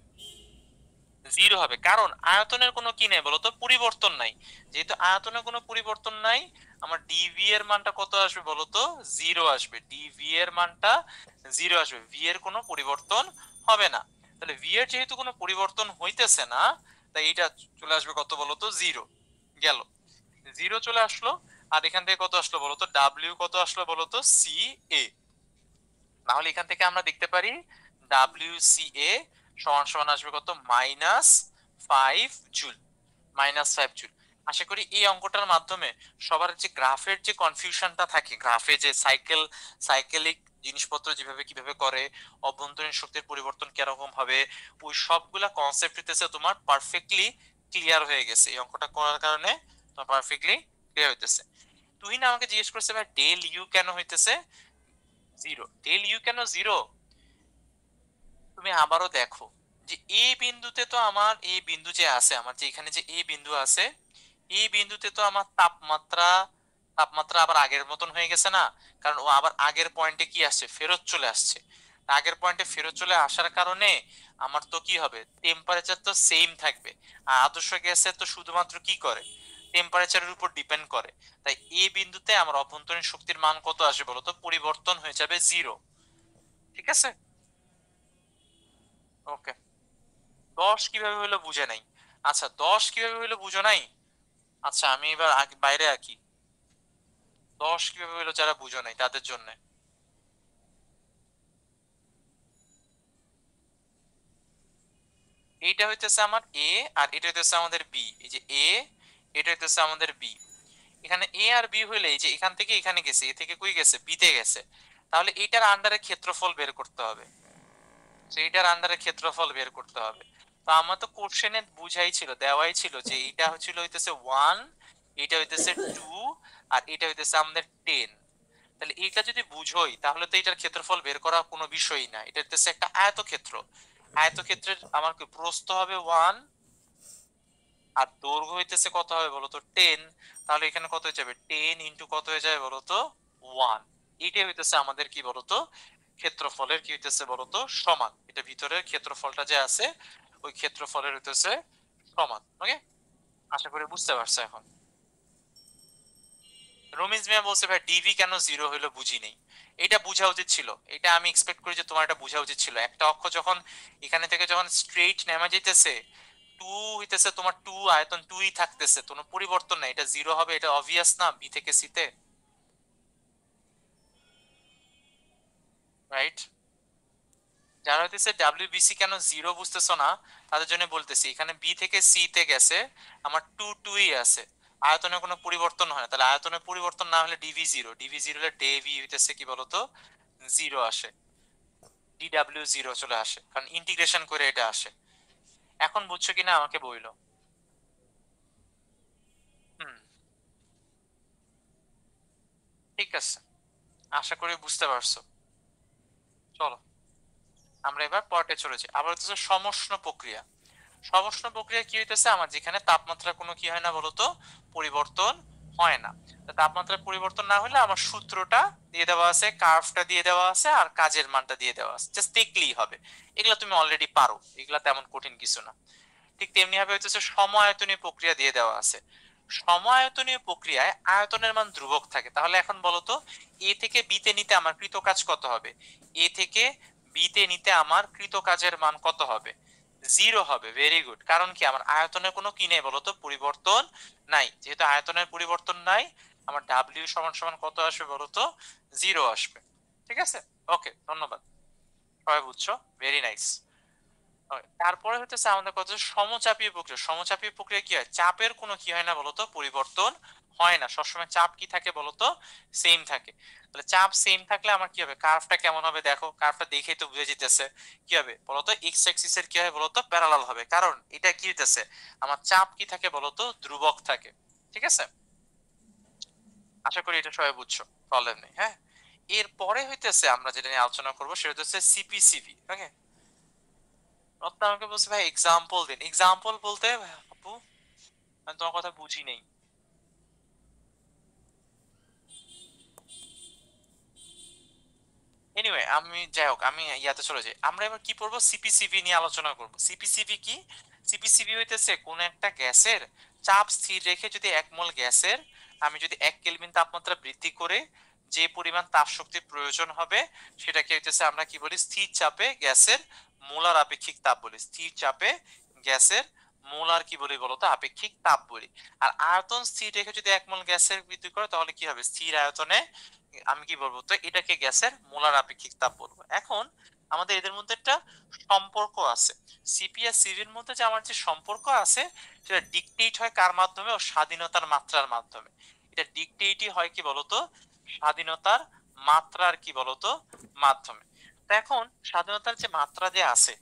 0 হবে, কারণ আয়তনের কোনো কি নেই বলতো? পরিবর্তন নাই। যেহেতু আয়তনের কোনো পরিবর্তন নাই, আমার ডিভি এর মানটা কত আসবে বলতো? 0 আসবে। ডিভি এর মানটা 0 আসবে, ভি এর কোনো পরিবর্তন হবে না। তাহলে ভি এর যেহেতু কোনো পরিবর্তন হইতেছে না, তাই এটা চলে আসবে কত বলতো? 0 গেল, 0 চলে আসলো। আর এখান থেকে কত আসলো বলতো? ডাব্লিউ কত আসলো বলতো? সি এ। তাহলে এখান থেকে আমরা দেখতে পারি WCA সমান সমান আসবে কত? -5 জুল। -5 জুল। আশা করি এই অঙ্কটার মাধ্যমে সবার যে গ্রাফের যে কনফিউশনটা থাকে, গ্রাফে যে সাইকেলিক জিনিসপত্র যেভাবে কিভাবে করে, অভ্যন্তরীণ শক্তির পরিবর্তন কিরকম হবে, ওই সবগুলা কনসেপ্ট হইতেছে তোমার পারফেক্টলি ক্লিয়ার হয়ে গেছে এই অঙ্কটা করার কারণে। তোমার পারফেক্টলি ক্লিয়ার হইতেছে। তুই না আমাকে জিজ্ঞেস করছে ভাই ডেল ইউ কেন হইতেছে 0? ডেল ইউ কেন 0? তুমি আবারও দেখো যে এই বিন্দুতে তো আমার এই বিন্দু যে আছে, আমার যে এখানে যে এই বিন্দু আছে, এই বিন্দুতে তো আমার তাপমাত্রা তাপমাত্রা আবার আগের মতন হয়ে গেছে না? কারণ ও আবার আগের পয়েন্টে কি আসছে? ফেরত চলে আসছে। আগের পয়েন্টে ফেরত চলে আসার কারণে আমার তো কি হবে? টেম্পারেচার তো সেম থাকবে। আর আদর্শ গ্যাসে তো শুধুমাত্র কি করে? টেম্পারেচারের উপর ডিপেন্ড করে। তাই এই বিন্দুতে আমার অভ্যন্তরীণ শক্তির মান কত আসবে বলতো? পরিবর্তন হয়ে যাবে 0। ঠিক আছে, ওকে। 10 কিভাবে হলো বুঝে নাই? আচ্ছা 10 কিভাবে হলো বুঝো নাই? আচ্ছা আমি এবার বাইরে আঁকি। 10 কিভাবে হলো যারা বুঝো নাই তাদের জন্য। এইটা হইতেছে আমার এ, আর এটা হইতেছে আমাদের বি। এই যে এ, এটা হইতেছে আমাদের বি। এখানে এ আর বি হইলে এই যে এখান থেকে এখানে গেছে, এ থেকে কই গেছে? বি তে গেছে। তাহলে এইটার আন্ডারে ক্ষেত্রফল বের করতে হবে। তো এইটার আন্ডারে ক্ষেত্রফল বের করতে হবে। তো আমার তো কোশ্চেনে বুঝাই ছিল, দেওয়াই ছিল যে এটা হচ্ছিল হইতেছে 1, এটা হইতেছে 2, আর এটা হইতেছে আমাদের 10। তাহলে এটা যদি বুঝোই তাহলে তো এটার ক্ষেত্রফল বের করা কোনো বিষয়ই না। এটা হচ্ছে একটা আয়তক্ষেত্র। আয়তক্ষেত্রের আমার কি প্রস্থ হবে 1, আর দৈর্ঘ্য হইতেছে কত হবে বলতো? 10। তাহলে এখানে কত হয়ে যাবে? 10 ইন্টু কত হয়ে যাবে বলতো? 1। এইটাই হইতেছে আমাদের কি বলতো? ক্ষেত্রফলের কি হইতেছে বলতো? সমান। এটা ভিতরের ক্ষেত্রফলটা যে আছে, ওই ক্ষেত্রফলের হইতেছে সমান। ওকে, আশা করি বুঝতে পারছো এখন। রমিজ মিয়া বলছে ভাই ডিভি কেন 0 হইলো বুঝি নেই। এটা বোঝা উচিত ছিল, এটা আমি এক্সপেক্ট করি যে তোমার এটা বোঝা উচিত ছিল। একটা অক্ষ যখন এখানে থেকে যখন স্ট্রেইট নেমে যাইতেছে, 2 হইতেছে তোমার 2, আয়তন 2ই থাকতেছে, কোনো পরিবর্তন নাই, এটা 0 হবে, এটা অবভিয়াস না? বি থেকে সি তে, রাইট? যারা হইতেছে ডাব্লিউবিসি কেন 0 বুঝতেছো না, তাদের জন্য বলতেছি এখানে বি থেকে সি তে গেছে, আমার 2 2ই আছে, আয়তনে কোনো পরিবর্তন হয় না। তাহলে আয়তনের পরিবর্তন না হলে ডিভি 0, ডিভি 0 হলে ডেভি হইতেছে কি বলতো? 0 আসে, ডিডাব্লিউ 0 চলে আসে, কারণ ইন্টিগ্রেশন করে এটা আসে। এখন বুঝছো কিনা আমাকে বইলো। হুম, ঠিক আছে, আশা করি বুঝতে পারছো। চলো আমরা এবার পরে চলেছি। আবার হচ্ছে সমষ্ণ প্রক্রিয়া। সমষ্ণ প্রক্রিয়া কি হইতেছে? আমার যেখানে তাপমাত্রার কোনো কি হয় না বলতো? পরিবর্তন হয় না। তাপমাত্রার পরিবর্তন না হলে আমার সূত্রটা দিয়ে দেওয়া আছে, কার্ভটা দিয়ে দেওয়া আছে, আর কাজের মানটা দিয়ে দেওয়া আছে, জাস্ট দেখলেই হবে। এগুলা তুমি অলরেডি পারো, এগুলা তেমন কঠিন কিছু না। ঠিক তেমনি ভাবে হচ্ছে সমায়তনীয় প্রক্রিয়া দিয়ে দেওয়া আছে। সমায়তনীয় প্রক্রিয়ায় আয়তনের মান ধ্রুবক থাকে। তাহলে এখন বলতো এ থেকে বি তে নিতে আমার কৃত কাজ কত হবে? এ থেকে বি তে নিতে আমার কৃত কাজের মান কত হবে? 0 হবে। Very good. কারণ কি? আমার আয়তনের কোনো কি নেই বলতো? পরিবর্তন নাই। যেহেতু আয়তনের পরিবর্তন নাই, আমার ডাব্লিউ সমান সমান কত আসবে বলতো? 0 আসবে। ঠিক আছে, ওকে, ধন্যবাদ। সবাই বুঝছো? Very nice. তারপরে হচ্ছে আমাদের কথা সমচাপীয় প্রক্রিয়া। সমচাপীয় প্রক্রিয়া কি হয়? চাপের কোনো কি হয় না বলতো? পরিবর্তন হয় না। সবসময় চাপ কি থাকে বলতো? সেম থাকে। তাহলে চাপ সেম থাকলে আমার কি হবে? কার্ভটা কেমন হবে দেখো, কার্ভটা দেখেই তো বুঝে যেতেছে কি হবে বলতো? এক্স অ্যাক্সিস এর কি হয় বলতো? প্যারালাল হবে। কারণ এটা কি হইতেছে? আমার চাপ কি থাকে বলতো? ধ্রুবক থাকে। ঠিক আছে, আশা করি এটা সবাই বুঝছো, প্রবলেম নেই। হ্যাঁ, এরপরে হইতেছে আমরা যেটা নিয়ে আলোচনা করবো সেটা হচ্ছে সিপিসিভি। ওকে, রত্না আমাকে বলছে ভাই এক্সাম্পল দিন। এক্সাম্পল বলতে আপু আমি তোমার কথা বুঝি নেই। এনিওয়ে আমি যাই হোক, আমি ইয়াতে চলে যাই। আমরা এবার কি পড়বো, সিপিসিভি নিয়ে আলোচনা করব। সিপিসিভি কি? সিপিসিভি হইতেছে কোন একটা গ্যাসের চাপ স্থির রেখে যদি 1 মোল গ্যাসের আমি যদি 1 কেলভিন তাপমাত্রা বৃদ্ধি করে যে পরিমাণ তাপ শক্তি প্রয়োজন হবে সেটাকে হইতেছে আমরা কি বলি, স্থির চাপে গ্যাসের মোলার আপেক্ষিক তাপ বলি। স্থির চাপে গ্যাসের মোলার কি বলি বলতো, আপেক্ষিক তাপ বলি। আর আয়তন স্থির রেখে যদি 1 মোল গ্যাসের বৃদ্ধি করে তাহলে কি হবে, স্থির আয়তনে আমি কি বলবো, তো এটাকে গ্যাসের মোলার আপেক্ষিক তাপ বলবো। এখন আমাদের এদের মধ্যে একটা সম্পর্ক আছে। সিপি আর সিভির মধ্যে যে আমার যে সম্পর্ক আছে সেটা ডিকটেট হয় কার মাধ্যমে, ও স্বাধীনতার মাত্রার মাধ্যমে। এটা ডিকটেটই হয় কি বলতো, স্বাধীনতার মাত্রার কি বলতো মাধ্যমে। তো এখন স্বাধীনতার যে মাত্রা যে আছে,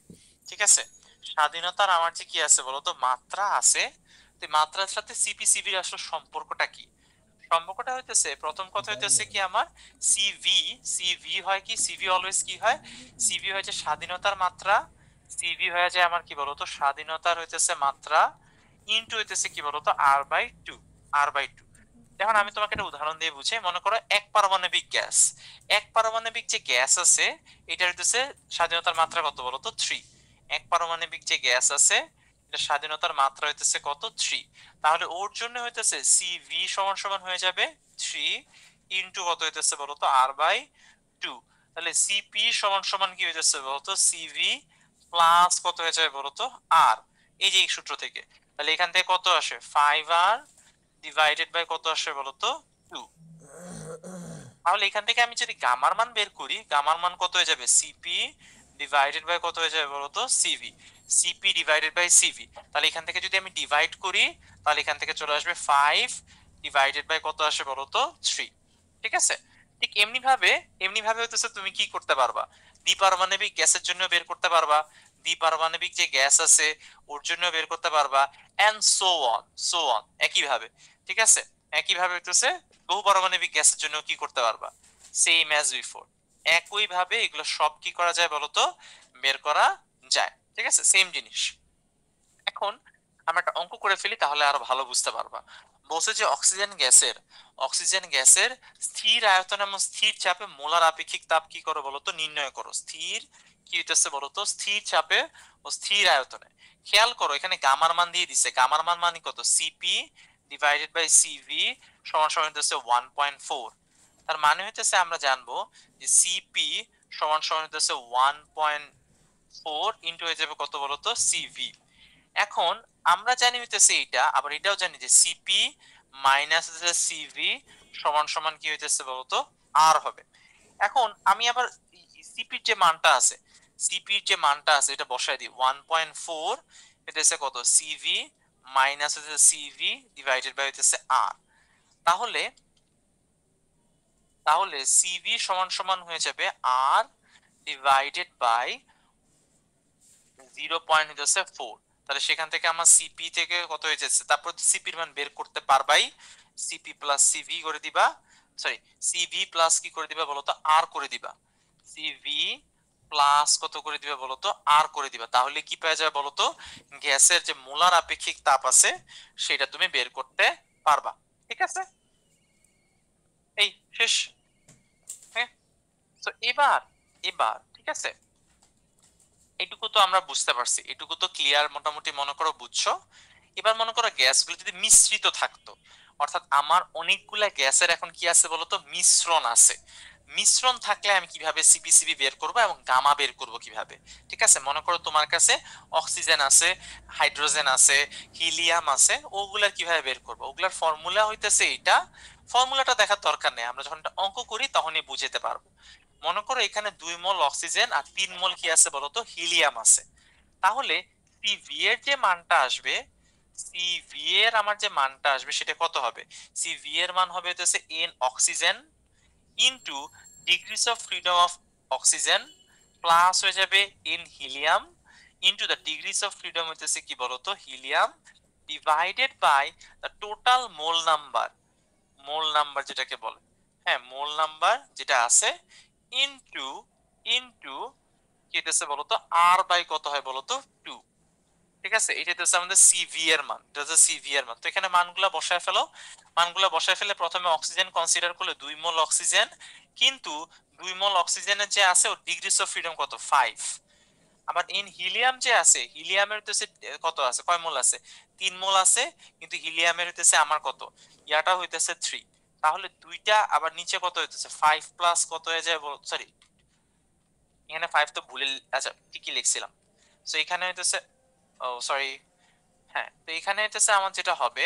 ঠিক আছে, স্বাধীনতার আমার যে কি আছে বলতো, মাত্রা আছে। তো মাত্রার সাথে সিপি সিভির আসলে সম্পর্কটা কি? সম্পর্কটা হইতেছে, প্রথম কথা হইতেছে কি আমার সিভি, সিভি হয় কি, সিভি অলওয়েজ কি হয়, সিভি হয় যে স্বাধীনতার মাত্রা, সিভি হয়ে যায় আমার কি বলতো স্বাধীনতার হইতেছে মাত্রা ইনটু হইতেছে কি বলতো r/2, r/2। এখন আমি তোমাকে একটা উদাহরণ দিয়ে বুঝাই। মনে করো এক পারমাণবিক গ্যাস, এক পারমাণবিক যে গ্যাস আছে এটা হইতেছে স্বাধীনতার মাত্রা কত বলতো 3। এক পারমাণবিক যে গ্যাস আছে এটা স্বাধীনতার মাত্রা হইতেছে কত 3। তাহলে ওর জন্য হইতেছে সিভি সমান সমান হয়ে যাবে 3 ইনটু কত হইতেছে বলতো r/2। তাহলে সিপি সমান সমান কি হইতেছে বলতো, সিভি প্লাস কত হয়ে যাবে বলতো আর। এই যে এই সূত্র থেকে তাহলে এখান থেকে কত আসে 5r ডিভাইডেড বাই কত আসে বলতো 2। তাহলে এখান থেকে আমি যদি গামার মান বের করি, গামার মান কত হয়ে যাবে, সিপি ডিভাইডেড বাই কত হয়ে যাবে বলতো CV, CP divided by CV. তাহলে এখান থেকে যদি আমি ডিভাইড করি তাহলে এখান থেকে চলে আসবে 5 ডিভাইডেড বাই কত আসে বলতো 3। ঠিক আছে, ঠিক এমনি ভাবে হইতেছে তুমি কি করতে পারবা, দ্বিপারমাণবিক গ্যাসের জন্য বের করতে পারবা, দ্বিপারমাণবিক যে গ্যাস আছে ওর জন্য বের করতে পারবা, এন্ড সো অন একই ভাবে। ঠিক আছে, একই ভাবে হইতেছে বহু পারমাণবিক গ্যাসের জন্য কি করতে পারবা, সেম অ্যাজ বিফোর। একই ভাবে এগুলো সব কি করা যায় বলতো, বের করা যায়। ঠিক আছে, সেম জিনিস। এখন আমরা একটা অঙ্ক করে ফেলি তাহলে আরো ভালো বুঝতে পারবা। বলছে যে অক্সিজেন গ্যাসের স্থির আয়তন এবং স্থির চাপে মোলার আপেক্ষিক তাপ কি করো বলতো, নির্ণয় করো। স্থির কি হইতেছে বলতো, স্থির চাপে ও স্থির আয়তনে। খেয়াল করো এখানে গামার মান দিয়ে দিছে, গামার মান মানে কত, সিপি ডিভাইডেড বাই সিভি সমান সমান হইতেছে 1.4। তার মানে হইতেছে আমরা জানবো যে সিপি সমান সমান হইতেছে 1.4 ইনটু হয়ে যাবে কত বলতো সিভি। এখন আমরা জানি হইতেছে এটা, আবার এটাও জানি যে সিপি মাইনাস সিভি সমান সমান কি হইতেছে বলতো আর হবে। এখন আমি আবার সিপির যে মানটা আছে, সিপির যে মানটা আছে এটা বসাই দিই 1.4 হইতেছে কত সিভি মাইনাস হইতেছে সিভি ডিভাইডেড বাই হইতেছে আর। তাহলে তাহলে সিভি সমান সমান হয়ে যাবে আর ডিভাইডেড বাই 0.4। তাহলে সেখান থেকে আমার সিপি থেকে কত হয়ে যাচ্ছে, তারপর সিপির মান বের করতে পারবাই, সিপি প্লাস সিভি করে দিবা, সরি সিভি প্লাস কি করে দিবা বলতো আর করে দিবা, সিভি প্লাস কত করে দিবা বলতো আর করে দিবা। তাহলে কি পাওয়া যাবে বলতো, গ্যাসের যে মোলার আপেক্ষিক তাপ আছে সেটা তুমি বের করতে পারবা। ঠিক আছে, এই শেষ। হ্যাঁ, তো এবার এবার ঠিক আছে, এটুকু তো আমরা বুঝতে পারছি, এটুকু তো ক্লিয়ার মোটামুটি মনে করো বুঝছো। এবার মনে করো গ্যাসগুলো যদি মিশ্রিত থাকতো, অর্থাৎ আমার অনেকগুলা গ্যাসের এখন কি আছে বলতো মিশ্রণ আছে, মিশ্রণ থাকলে আমি কিভাবে সিপিসিবি বের করব এবং গামা বের করব কিভাবে। ঠিক আছে, মনে করো তোমার কাছে অক্সিজেন আছে, হাইড্রোজেন আছে, হিলিয়াম আছে, ওগুলা কিভাবে বের করব, ওগুলার ফর্মুলা হইতেছে এটা। ফর্মুলাটা দেখার দরকার নেই, আমরা যখন একটা অঙ্ক করি তখনই বুঝতে পারবো। মনে করো এখানে 2 মোল অক্সিজেন আর 3 মোল কি আছে বলতো হিলিয়াম আছে। তাহলে সিভি এর যে মানটা আসবে, সিভি এর আমার যে মানটা আসবে সেটা কত হবে, সিভি এর মান হবে হচ্ছে n oxygen into degrees of freedom of oxygen plus হয়ে যাবে n helium into the degrees of freedom হইতেছে কি বলতো helium divided by the total mole number, mole number যেটাকে বলে। হ্যাঁ মোল নাম্বার যেটা আছে ইনটু ইনটু কি হইতেছে বলতো আর বাই কত হয় বলতো 2। ঠিক আছে, এটা হচ্ছে আমাদের সিভি এর মান, এটা হচ্ছে সিভি এর মান। তো এখানে মানগুলা বসায় ফেলো, মানগুলা বসায় ফেলে প্রথমে অক্সিজেন কনসিডার করলে 2 মোল অক্সিজেন, কিন্তু 2 মোল অক্সিজেনের যে আছে ওর ডিগ্রিস অফ ফ্রিডম কত 5। আবার ইন হিলিয়াম যে আছে, হিলিয়ামের হচ্ছে কত আছে, কয় মোল আছে 3 মোল আছে, কিন্তু হিলিয়ামের হইতেছে আমার কত ইয়াটা হইতেছে 3। তাহলে দুইটা আবার নিচে কত হইতেছে 5 প্লাস কত হয়ে যায়, সরি এখানে 5 তো ভুলে, আচ্ছা ঠিকই লিখছিলাম। সো এখানে হইতেছে, ও সরি, হ্যাঁ তো এখানে হইতেছে আমার যেটা হবে,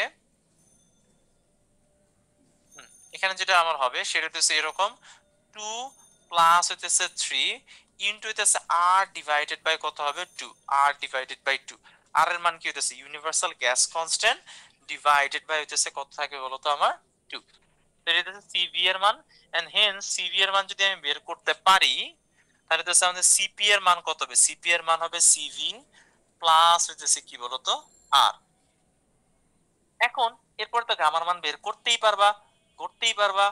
এখানে যেটা আমার হবে সেটা হইতেছে এরকম 2 প্লাস হইতেছে 3 ইনটু হইতেছে r ডিভাইডেড বাই কত হবে 2, r ডিভাইডেড বাই 2। r এর মান কি হইতেছে universal gas constant divided by হইতেছে কত থাকে বলতো আমার 2। তো এটা হচ্ছে সিভি এর মান, এন্ড হেন্স সিভি এর মান যদি আমি বের করতে পারি তাহলে হচ্ছে আমাদের সিপি এর মান কত হবে, সিপি এর মান হবে সিভি প্লাস হইতেছে কি বলতো আর। এখন এরপর তো গামার মান বের করতেই পারবা,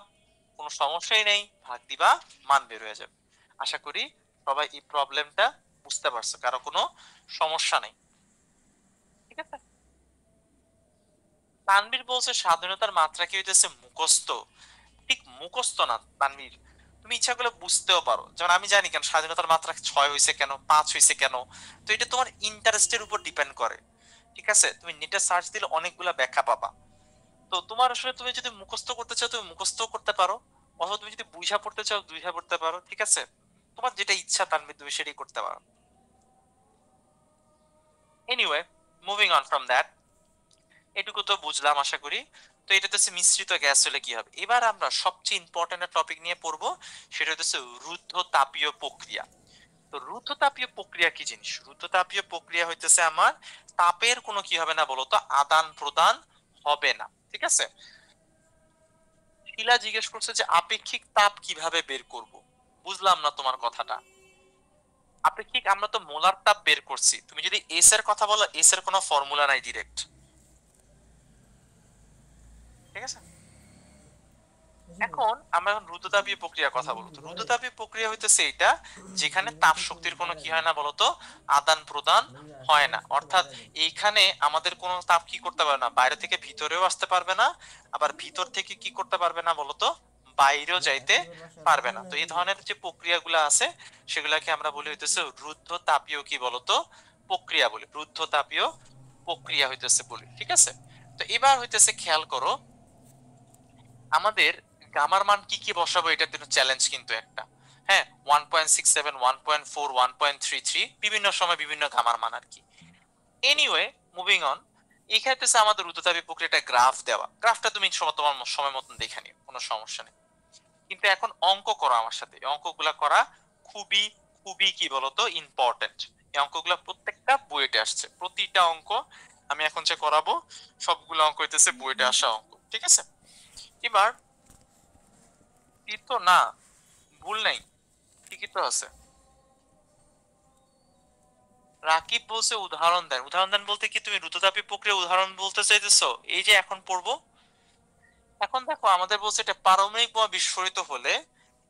কোনো সমস্যাই নেই, ভাগ দিবা মান বের হয়ে যাবে। আশা করি সবাই এই প্রবলেমটা বুঝতে পারছো, কারো কোনো সমস্যা নেই, ঠিক আছে। তানভীর বলছে স্বাধীনতার মাত্রা কি হইতেছে মুখস্থ, ঠিক মুখস্থ না তানভীর, তুমি ইচ্ছা করলে বুঝতেও পারো। যেমন আমি জানি কেন স্বাধীনতার মাত্রা 6 হয়েছে কেন, 5 হয়েছে কেন, তো এটা তোমার ইন্টারেস্টের উপর ডিপেন্ড করে, ঠিক আছে। তুমি নেটে সার্চ দিলে অনেকগুলা ব্যাখ্যা পাবা। তো তোমার আসলে তুমি যদি মুখস্থ করতে চাও তুমি মুখস্থ করতে পারো, অথবা তুমি যদি বুঝা পড়তে চাও বুঝা পড়তে পারো, ঠিক আছে। তোমার যেটা ইচ্ছা তানভীর তুমি সেটাই করতে পারো। Anyway, moving on from that, এটুকু তো বুঝলাম আশা করি। তো এটা হচ্ছে মিশ্রিত গ্যাস হলে কি হবে। এবার আমরা সবচেয়ে ইম্পর্টেন্ট টপিক নিয়ে পড়বো, সেটা হচ্ছে রুদ্ধ তাপীয় প্রক্রিয়া। তো রুদ্ধ তাপীয় প্রক্রিয়া কি জিনিস, রুদ্ধ তাপীয় প্রক্রিয়া হইতেছে আমার তাপের কোনো কি হবে না বলতো আদান প্রদান হবে না, ঠিক আছে। শিলা জিজ্ঞেস করছে যে আপেক্ষিক তাপ কিভাবে বের করব, বুঝলাম না তোমার কথাটা। আপেক্ষিক আমরা তো মোলার তাপ বের করছি, তুমি যদি এস এর কথা বলো এস এর কোনো ফর্মুলা নাই ডিরেক্ট, ঠিক আছে। এখন আমরা এখন রুদ্ধতাপীয় প্রক্রিয়ার কথা বলবো। তো রুদ্ধতাপীয় প্রক্রিয়া হইতেছে এটা যেখানে তাপ শক্তির কোনো কি হয় না বলতো আদান প্রদান হয় না, অর্থাৎ এইখানে আমাদের কোনো তাপ কি করতে পারবে না, বাইরে থেকে ভিতরেও আসতে পারবে না, আবার ভিতর থেকে কি করতে পারবে না বলতো বাইরেও যাইতে পারবে না। তো এই ধরনের যে প্রক্রিয়াগুলো আছে সেগুলাকে আমরা বলি হইতেছে রুদ্ধ তাপীয় কি বলতো প্রক্রিয়া বলি, রুদ্ধ তাপীয় প্রক্রিয়া হইতেছে বলি, ঠিক আছে। তো এবার হইতেছে খেয়াল করো আমাদের গামার মান কি কি বসাবো, এটার জন্য চ্যালেঞ্জ কিন্তু একটা, হ্যাঁ 1.67 1.4 1.33 বিভিন্ন সময় বিভিন্ন গামার মান আর কি। এনিওয়ে, মুভিং অন, এখানে হচ্ছে আমাদের রুদ্ধতাপীয় প্রক্রিয়াটা গ্রাফ দেওয়া, গ্রাফটা তুমি তোমার সময় মতন দেখে নিও, কোনো সমস্যা নেই। কিন্তু এখন অঙ্ক করো আমার সাথে, এই অঙ্কগুলা করা খুবই খুবই কি বলতো ইম্পর্টেন্ট। এই অঙ্কগুলা প্রত্যেকটা বইতে আসছে, প্রতিটা অঙ্ক আমি এখন যে করাবো সবগুলো অঙ্ক হইতেছে বইতে আসা অঙ্ক, ঠিক আছে। এবার তীর্থ না, ভুল নাই, ঠিকই তো আছে। রাকিব বলছে উদাহরণ দেন, উদাহরণ দেন বলতে কি তুমি রুদ্ধতাপীয় প্রক্রিয়া উদাহরণ বলতে চাইতেছো, এই যে এখন পড়বো। এখন দেখো আমাদের বলছে এটা পারমাণবিক বোমা বিস্ফোরিত হলে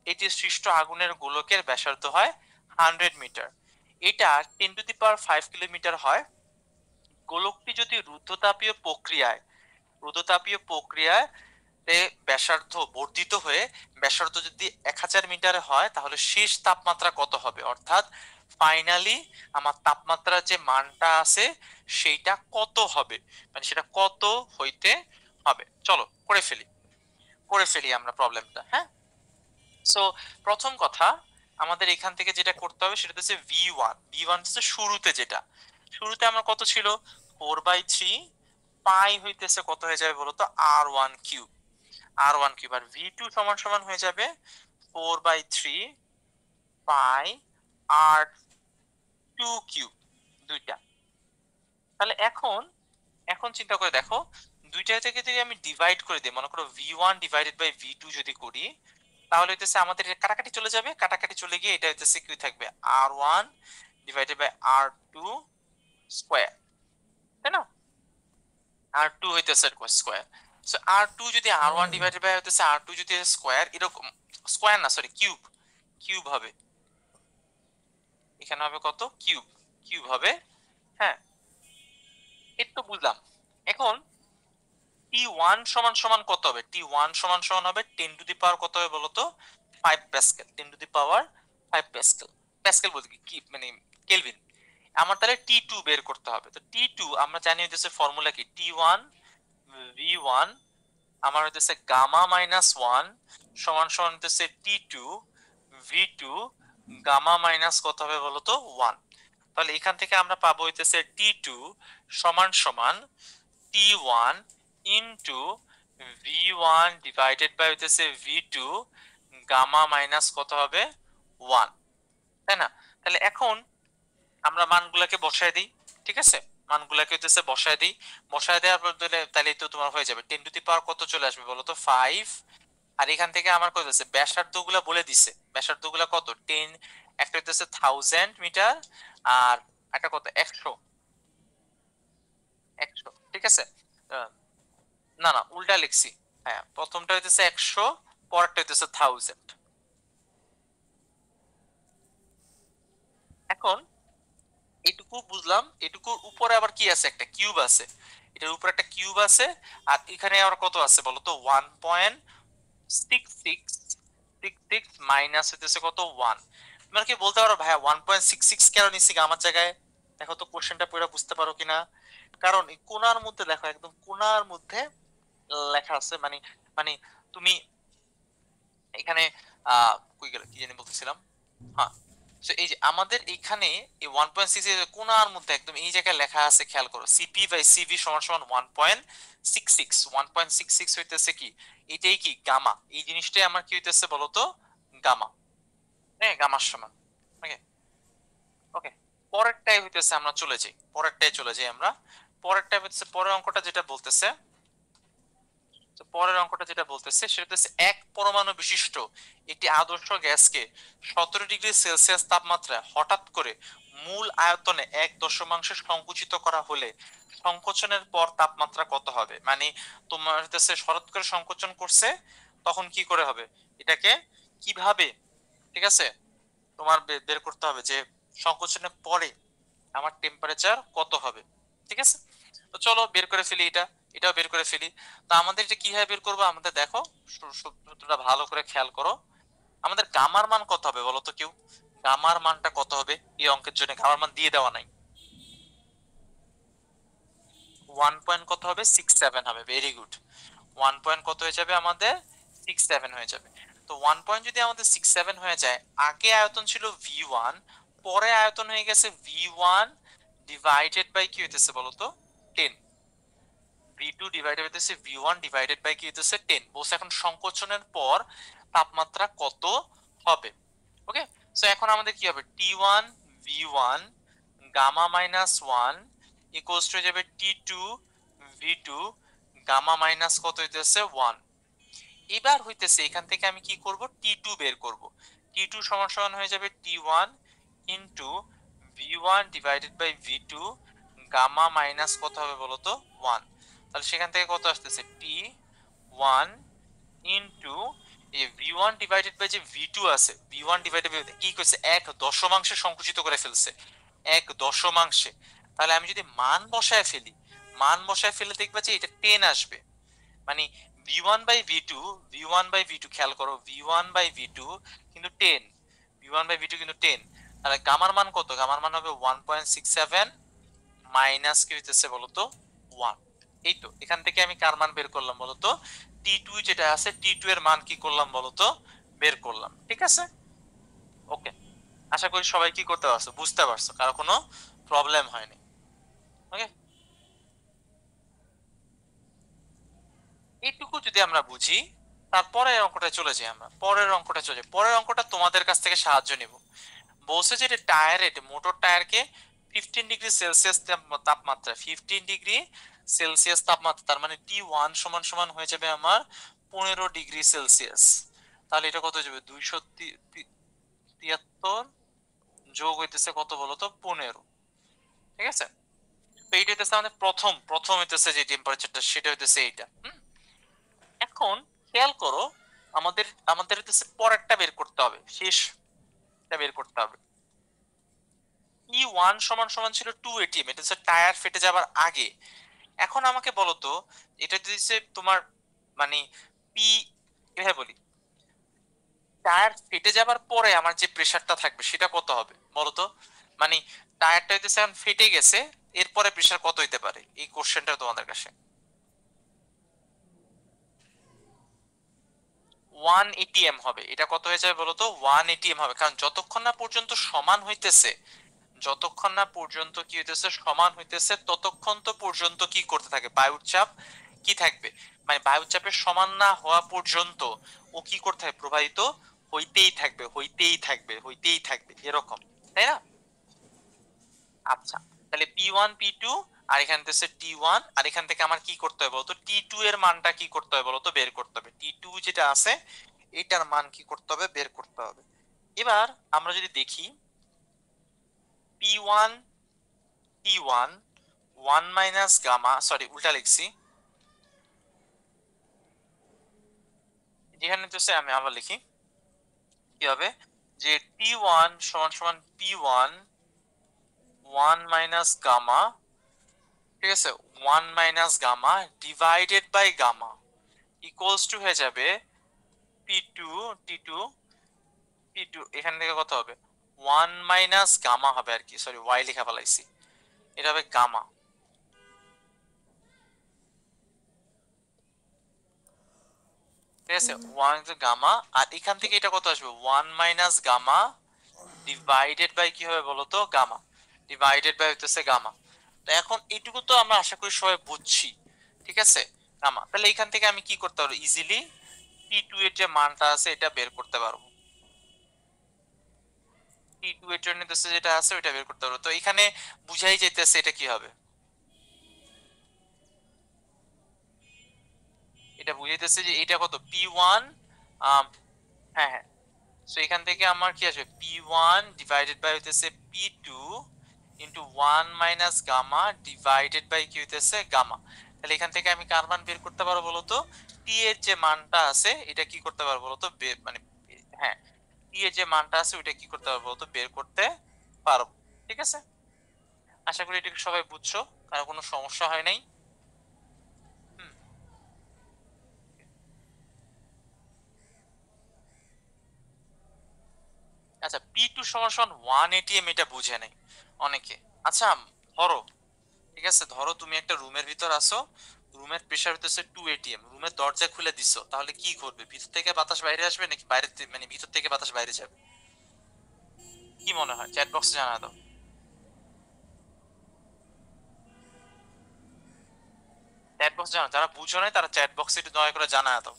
এটি সৃষ্ট আগুনের গোলকের ব্যাসার্ধ হয় 100 মিটার, এটা 10⁵ কিলোমিটার হয়। গোলকটি যদি রুদ্ধতাপীয় প্রক্রিয়ায় ব্যাসার্ধ বর্ধিত হয়ে ব্যাসার্ধ যদি 1000 মিটার হয় তাহলে শেষ তাপমাত্রা কত হবে, অর্থাৎ ফাইনালি আমার তাপমাত্রার যে মানটা আছে সেইটা কত হবে, মানে সেটা কত হইতে হবে। চলো করে ফেলি আমরা প্রবলেমটা, হ্যাঁ। সো প্রথম কথা আমাদের এখান থেকে যেটা করতে হবে সেটা হচ্ছে ভি ওয়ান হচ্ছে শুরুতে আমার কত ছিল 4/3 পাই হইতেছে কত হয়ে যাবে বলতো আর1 কিউব, আর ভি টু সমান সমান হয়ে যাবে 4/3 পাই আর2 কিউব, দুইটা। তাহলে এখন চিন্তা করে দেখো দুইটা থেকে যদি আমি ডিভাইড করে দিই, মনে করো ভি1 ডিভাইডেড বাই ভি2 যদি করি তাহলে হইতেছে আমাদের কাটাকাটি চলে যাবে, কাটাকাটি চলে গিয়ে এটা হইতেছে কি থাকবে আর1 ডিভাইডেড বাই আর2 স্কয়ার, তাই না, আর2 হইতেছে স্কয়ার। সো r2 যদি r1 ডিভাইডেড বাই হইতেছে r2 যদি স্কয়ার, এরকম স্কয়ার না সরি কিউব, কিউব হবে, এখানে হবে কত কিউব, কিউব হবে। হ্যাঁ, এই তো বুঝলাম। এখন T1 সমান সমান কত হবে? T1 সমান সমান হবে 10 টু দি পাওয়ার কত হবে বলো তো? 5 Pascal. 10 to the power 5 Pascal. Pascal বলতে কি মানে কেলভিন। আমার তাহলে T2 বের করতে হবে। তো T2 আমরা জানি হইতেছে ফর্মুলা কি, T1 V1 আমার হইতেছে গামা মাইনাস 1 সমান সমান হইতেছে T2 V2 গামা মাইনাস কত হবে বলো তো 1। তাহলে এখান থেকে আমরা পাবো হইতেছে T2 সমান সমান T1 into V1 divided by হইতেছে V2 গামা মাইনাস কত হবে 1, তাই না? তাহলে এখন আমরা মানগুলোকে বসায় দিই, ঠিক আছে? মানগুলোকে হইতেছে বসায় দিই, বসায় দেওয়ার পর তাহলে তো তোমার হয়ে যাবে 10 টু দি পাওয়ার কত চলে আসবে বলো তো 5। আর এখান থেকে আমার কত আছে ব্যাসার্ধগুলো বলে দিছে, ব্যাসার্ধগুলো কত 10, একটা হইতেছে 1000 মিটার আর একটা কত 100, 100, ঠিক আছে? না না উল্টা লিখছি, হ্যাঁ প্রথমটা হইতেছে 100, পরেরটা হইতেছে 1000। এখন এটুকু বুঝলাম, এটুকুর উপরে আবার কি আছে, একটা কিউব আছে, এটার উপরে একটা কিউব আছে, আর এখানে আবার কত আছে বলতো 1.6666 মাইনাস হইতেছে কত 1। তোমরা কি বলতে পারো ভাইয়া 1.66 কেন নিছি আমার জায়গায়? দেখো তো কোশ্চেনটা পুরো বুঝতে পারো কিনা। কারণ এই কোণার মধ্যে দেখো, একদম কোণার মধ্যে লেখা আছে, মানে মানে তুমি এখানে কই গেল কি জানি বলতেছিলাম, হ্যাঁ সো এই যে আমাদের এখানে এই 1.6 এর কোণার মধ্যে একদম এই জায়গায় লেখা আছে, খেয়াল করো সিপি বাই সিভি সমান সমান 1.66। 1.66 হইতেছে কি, এটাই কি গামা, এই জিনিসটাই আমার কি হইতেছে বলতো গামা, হ্যাঁ গামার সমান। ওকে ওকে, পরেরটাই হইতেছে আমরা চলে যাই, পরেরটাই চলে যাই আমরা। পরেরটা হচ্ছে পরের অঙ্কটা যেটা বলতেছে, তো পরের অঙ্কটা যেটা বলতেছে সেটা হচ্ছে এক পরমাণু বিশিষ্ট একটি আদর্শ গ্যাসকে 17 ডিগ্রি সেলসিয়াস তাপমাত্রায় হঠাৎ করে মূল আয়তনে 1 দশমাংশ সংকুচিত করা হলে সংকোচনের পর তাপমাত্রা কত হবে? মানে তোমার হচ্ছে হঠাৎ করে সংকোচন করছে, তখন কি করে হবে, এটাকে কিভাবে, ঠিক আছে তোমার বের করতে হবে যে সংকোচনের পরে আমার টেম্পারেচার কত হবে, ঠিক আছে? তো চলো বের করে ফেলি, এটাও বের করে ফেলি। তো আমাদের এটা কিভাবে বের করবো, আমাদের দেখো সূত্রটা ভালো করে খেয়াল করো। আমাদের গামার মান কত হবে বলো তো কেউ, গামার মানটা কত হবে? এই অঙ্কের জন্য গামার মান দিয়ে দেওয়া নাই, 1 পয়েন্ট কত হবে 67 হবে, ভেরি গুড। 1 পয়েন্ট কত হয়ে যাবে আমাদের 67 হয়ে যাবে। তো 1 পয়েন্ট যদি আমাদের 67 হয়ে যায়, আগে আয়তন ছিল V1, পরে আয়তন হয়ে গেছে V1 ডিভাইডেড বাই কি হইতেছে বলতো 10, V2 ডিভাইডেড হইতেছে V1 ডিভাইডেড বাই কি হইতেছে 10। বলছে এখন সংকোচনের পর তাপমাত্রা কত হবে। ওকে, সো এখন আমাদের কি হবে T1 V1 gamma minus 1 equals to হয়ে যাবে T2 V2 গামা মাইনাস কত হইতেছে 1। এবার হইতেছে এখান থেকে আমি কি করব, T2 বের করব। T2 সমান সমান হয়ে যাবে T1 into V1 divided by V2 gamma minus কত হবে বলতো 1। তাহলে সেখান থেকে কত আসতেছে T1 ইনটু এই V1 ডিভাইডেড বাই যে V2 আছে, V1 ডিভাইডেড বাই কি কইছে 1 দশমাংশে সংকুচিত করে ফেলছে, 1 দশমাংশে। তাহলে আমি যদি মান বসায় ফেলি, মান বসায় ফেলে দেখবা যে এটা 10 আসবে। মানে V1 by V2, V1 by V2 খেয়াল করো, V1 বাই V2 কিন্তু 10, V1 বাই V2 কিন্তু 10। তাহলে গামার মান কত, গামার মান হবে 1.67 মাইনাস কি হইতেছে বলতো 1। এই তো এখান থেকে আমি কার মান বের করলাম বলতো, T2 যেটা আছে T2 এর মান কি করলাম বলতো বের করলাম, ঠিক আছে? ওকে, আশা করি সবাই কি করতে পারছো, বুঝতে পারছো, কারো কোনো প্রবলেম হয়নি। ওকে, এইটুকু যদি আমরা বুঝি, তারপরে অঙ্কটা চলে যাই আমরা, পরের অঙ্কটা চলে যাই। পরের অঙ্কটা তোমাদের কাছ থেকে সাহায্য নিব। বলছে যে এটা টায়ারে, মোটর টায়ারকে 15 ডিগ্রি সেলসিয়াস তাপমাত্রা, 15 ডিগ্রি সেলসিয়াস তাপমাত্রা, তার মানে T1 সমান সমান হয়ে যাবে আমার 15 ডিগ্রি সেলসিয়াস। তাহলে এটা কত হয়ে যাবে 273 যোগ হইতেছে কত বলতো 15, ঠিক আছে? তো এইটা হইতেছে আমাদের প্রথম হইতেছে যে টেম্পারেচারটা, সেটা হইতেছে এইটা। এখন খেয়াল করো, আমাদের আমাদের হচ্ছে পরেরটা বের করতে হবে, শেষটা বের করতে হবে। E1 সমান সমান ছিল 2 ATM, এটা হচ্ছে টায়ার ফেটে যাবার আগে। এখন আমাকে বলো তো, এটা যদি তোমার মানে পি, এভাবে বলি, টায়ার ফেটে যাবার পরে আমার যে প্রেসারটা থাকবে সেটা কত হবে বলো তো? মানে টায়ারটা হইতেছে এখন ফেটে গেছে, এরপরে প্রেসার কত হইতে পারে, এই কোশ্চেনটা তোমাদের কাছে। 1 ATM হবে, এটা কত হয়ে যাবে বলো তো? 1 ATM হবে, কারণ যতক্ষণ না পর্যন্ত সমান হইতেছে, যতক্ষণ না পর্যন্ত কি হইতেছে সমান হইতেছে, ততক্ষণ তো পর্যন্ত কি করতে থাকে, বায়ুর চাপ কি থাকবে, মানে বায়ুর চাপের সমান না হওয়া পর্যন্ত ও কি করতে থাকে, প্রবাহিত হইতেই থাকবে, হইতেই থাকবে, হইতেই থাকবে, এরকম, তাই না? আচ্ছা, তাহলে P1 P2 আর এখান থেকে T1, আর এখান থেকে আমার কি করতে হবে বলতো, T2 এর মানটা কি করতে হবে বলতো, বের করতে হবে। T2 যেটা আছে এটার মান কি করতে হবে, বের করতে হবে। এবার আমরা যদি দেখি P1 T1 1 minus gamma, sorry উল্টা লিখছি, যেখানে তো আমি আবার লিখি, কি হবে যে T1 সমান সমান P1 1 মাইনাস গামা, ঠিক আছে, 1 minus gamma divided by gamma equals to হয়ে যাবে P2 T2 P2, এখান থেকে কত হবে 1 মাইনাস গামা হবে আর কি, সরি ওয়াই লেখা ফেলাইছি, এটা হবে গামা, ঠিক আছে, 1 গামা, আর এখান থেকে এটা কত আসবে 1 মাইনাস গামা ডিভাইডেড বাই কি হবে বলতো, গামা, ডিভাইডেড বাই হইতেছে গামা। তো এখন এইটুকু তো আমরা আশা করি সবাই বুঝছি, ঠিক আছে, গামা। তাহলে এখান থেকে আমি কি করতে পারবো, ইজিলি T2 এর যে মানটা আছে এটা বের করতে পারবো, T2 এর জন্য যেটা আছে ওটা বের করতে পারবো। তো এখানে বুঝাই যাইতেছে এটা কি হবে, এটা বুঝাইতেছে যে এটা কত P1, হ্যাঁ হ্যাঁ, সো এখান থেকে আমার কি আসবে P1 ডিভাইডেড বাই হইতেছে P2 into 1 minus gamma divided by কি হইতেছে গামা। তাহলে এখান থেকে আমি কার মান বের করতে পারবো বলতো, T এর যে মানটা আছে এটা কি করতে পারবো বলতো, মানে হ্যাঁ, T এর যে মানটা আছে ওইটা কি করতে পারবো বলতো, বের করতে পারবো, ঠিক আছে। আশা করি এটা সবাই বুঝছো, কারো কোনো সমস্যা হয় নাই। হুম, আচ্ছা P2 সমান সমান 1 ATM, এটা বুঝে নাই অনেকে। আচ্ছা ধরো, ঠিক আছে, ধরো তুমি একটা রুমের ভিতর আসো, রুমের প্রেসার হইতেছে 2 ATM, রুমের দরজা খুলে দিছো, তাহলে কি করবে, ভিতর থেকে বাতাস বাইরে আসবে নাকি বাইরে মানে ভিতর থেকে বাতাস বাইরে যাবে, কি মনে হয়, চ্যাট বক্সে জানা দাও। চ্যাট বক্স জানো, যারা বুঝো নাই তারা চ্যাট বক্সে একটু দয়া করে জানা দাও।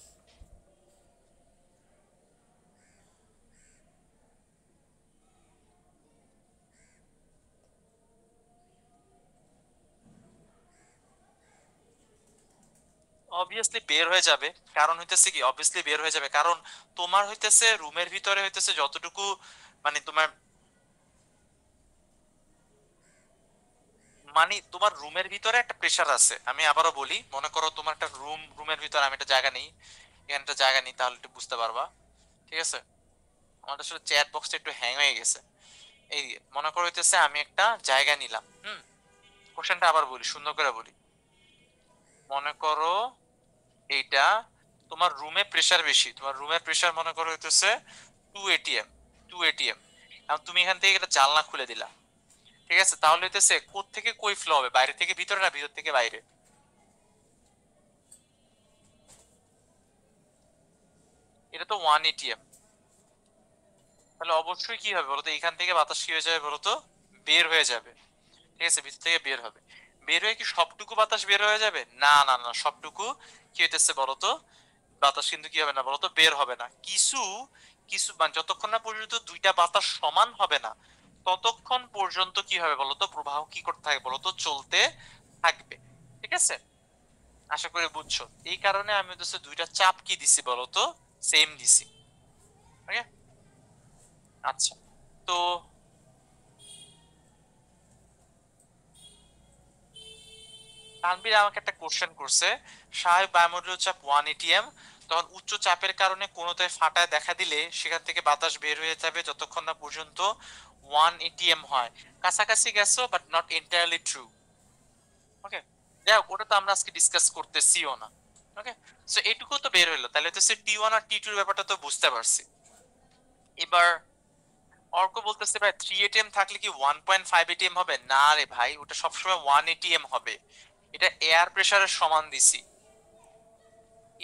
অবভিয়াসলি বের হয়ে যাবে, কারণ হইতেছে কি, অবভিয়াসলি বের হয়ে যাবে, কারণ তোমার হইতেছে রুমের ভিতরে হইতেছে যতটুকু, মানে তোমার, মানে তোমার রুমের ভিতরে একটা প্রেসার আছে। আমি আবারও বলি, মনে করো তোমার একটা রুমের ভিতরে আমি একটা জায়গা নেই, এখানে একটা জায়গা নেই, তাহলে একটু বুঝতে পারবা, ঠিক আছে। আমাদের আসলে চ্যাট বক্সটা একটু হ্যাং হয়ে গেছে। এই মনে করো হইতেছে আমি একটা জায়গা নিলাম, কোশ্চেনটা আবার বলি, সুন্দর করে বলি, মনে করো এইটা তোমার রুমে প্রেসার বেশি, তোমার রুমের প্রেসার মনে করো হইতেছে 2 ATM, 2 ATM, এখন তুমি এখান থেকে একটা জানলা খুলে দিলা, ঠিক আছে, তাহলে হইতেছে কোথ থেকে কই ফ্লো হবে, বাইরে থেকে ভিতরে না ভিতর থেকে বাইরে, এটা তো 1 ATM, তাহলে অবশ্যই কি হবে বলতো, এখান থেকে বাতাস কি হয়ে যাবে বলতো, বের হয়ে যাবে, ঠিক আছে, ভিতর থেকে বের হবে। বের হয়ে কি সবটুকু বাতাস বের হয়ে যাবে, না না না, সবটুকু কি হইতেছে বলতো, বাতাস কিন্তু কি হবে না বলতো, বের হবে না, কিছু কিছু, মানে যতক্ষণ না পর্যন্ত দুইটা বাতাস সমান হবে না ততক্ষণ পর্যন্ত কি হবে বলতো, প্রবাহ কি করতে থাকবে বলতো, চলতে থাকবে, ঠিক আছে। আশা করি বুঝছো, এই কারণে আমি হচ্ছে দুইটা চাপ কি দিছি বলতো, সেম দিছি, ওকে। আচ্ছা, তো তানভীর আমাকে একটা কোশ্চেন করছে, স্বাভাবিক বায়ুমণ্ডলীয় চাপ 1 ATM, তখন উচ্চ চাপের কারণে কোনোটায় ফাটা দেখা দিলে সেখান থেকে বাতাস বের হয়ে যাবে যতক্ষণ না পর্যন্ত 1 atm হয়। কাছাকাছি গেছো বাট নট এন্টায়ারলি ট্রু। ওকে, যাই হোক ওটা তো আমরা আজকে ডিসকাস করতেছিও না। ওকে, সো এইটুকু তো বের হইলো, তাহলে তো সে T1 আর T2 এর ব্যাপারটা তো বুঝতে পারছি। এবার অর্ক বলতেছে ভাই 3 atm থাকলে কি 1.5 atm হবে? না রে ভাই, ওটা সবসময় 1 atm হবে। এটা এয়ার প্রেসারের সমান দিছি,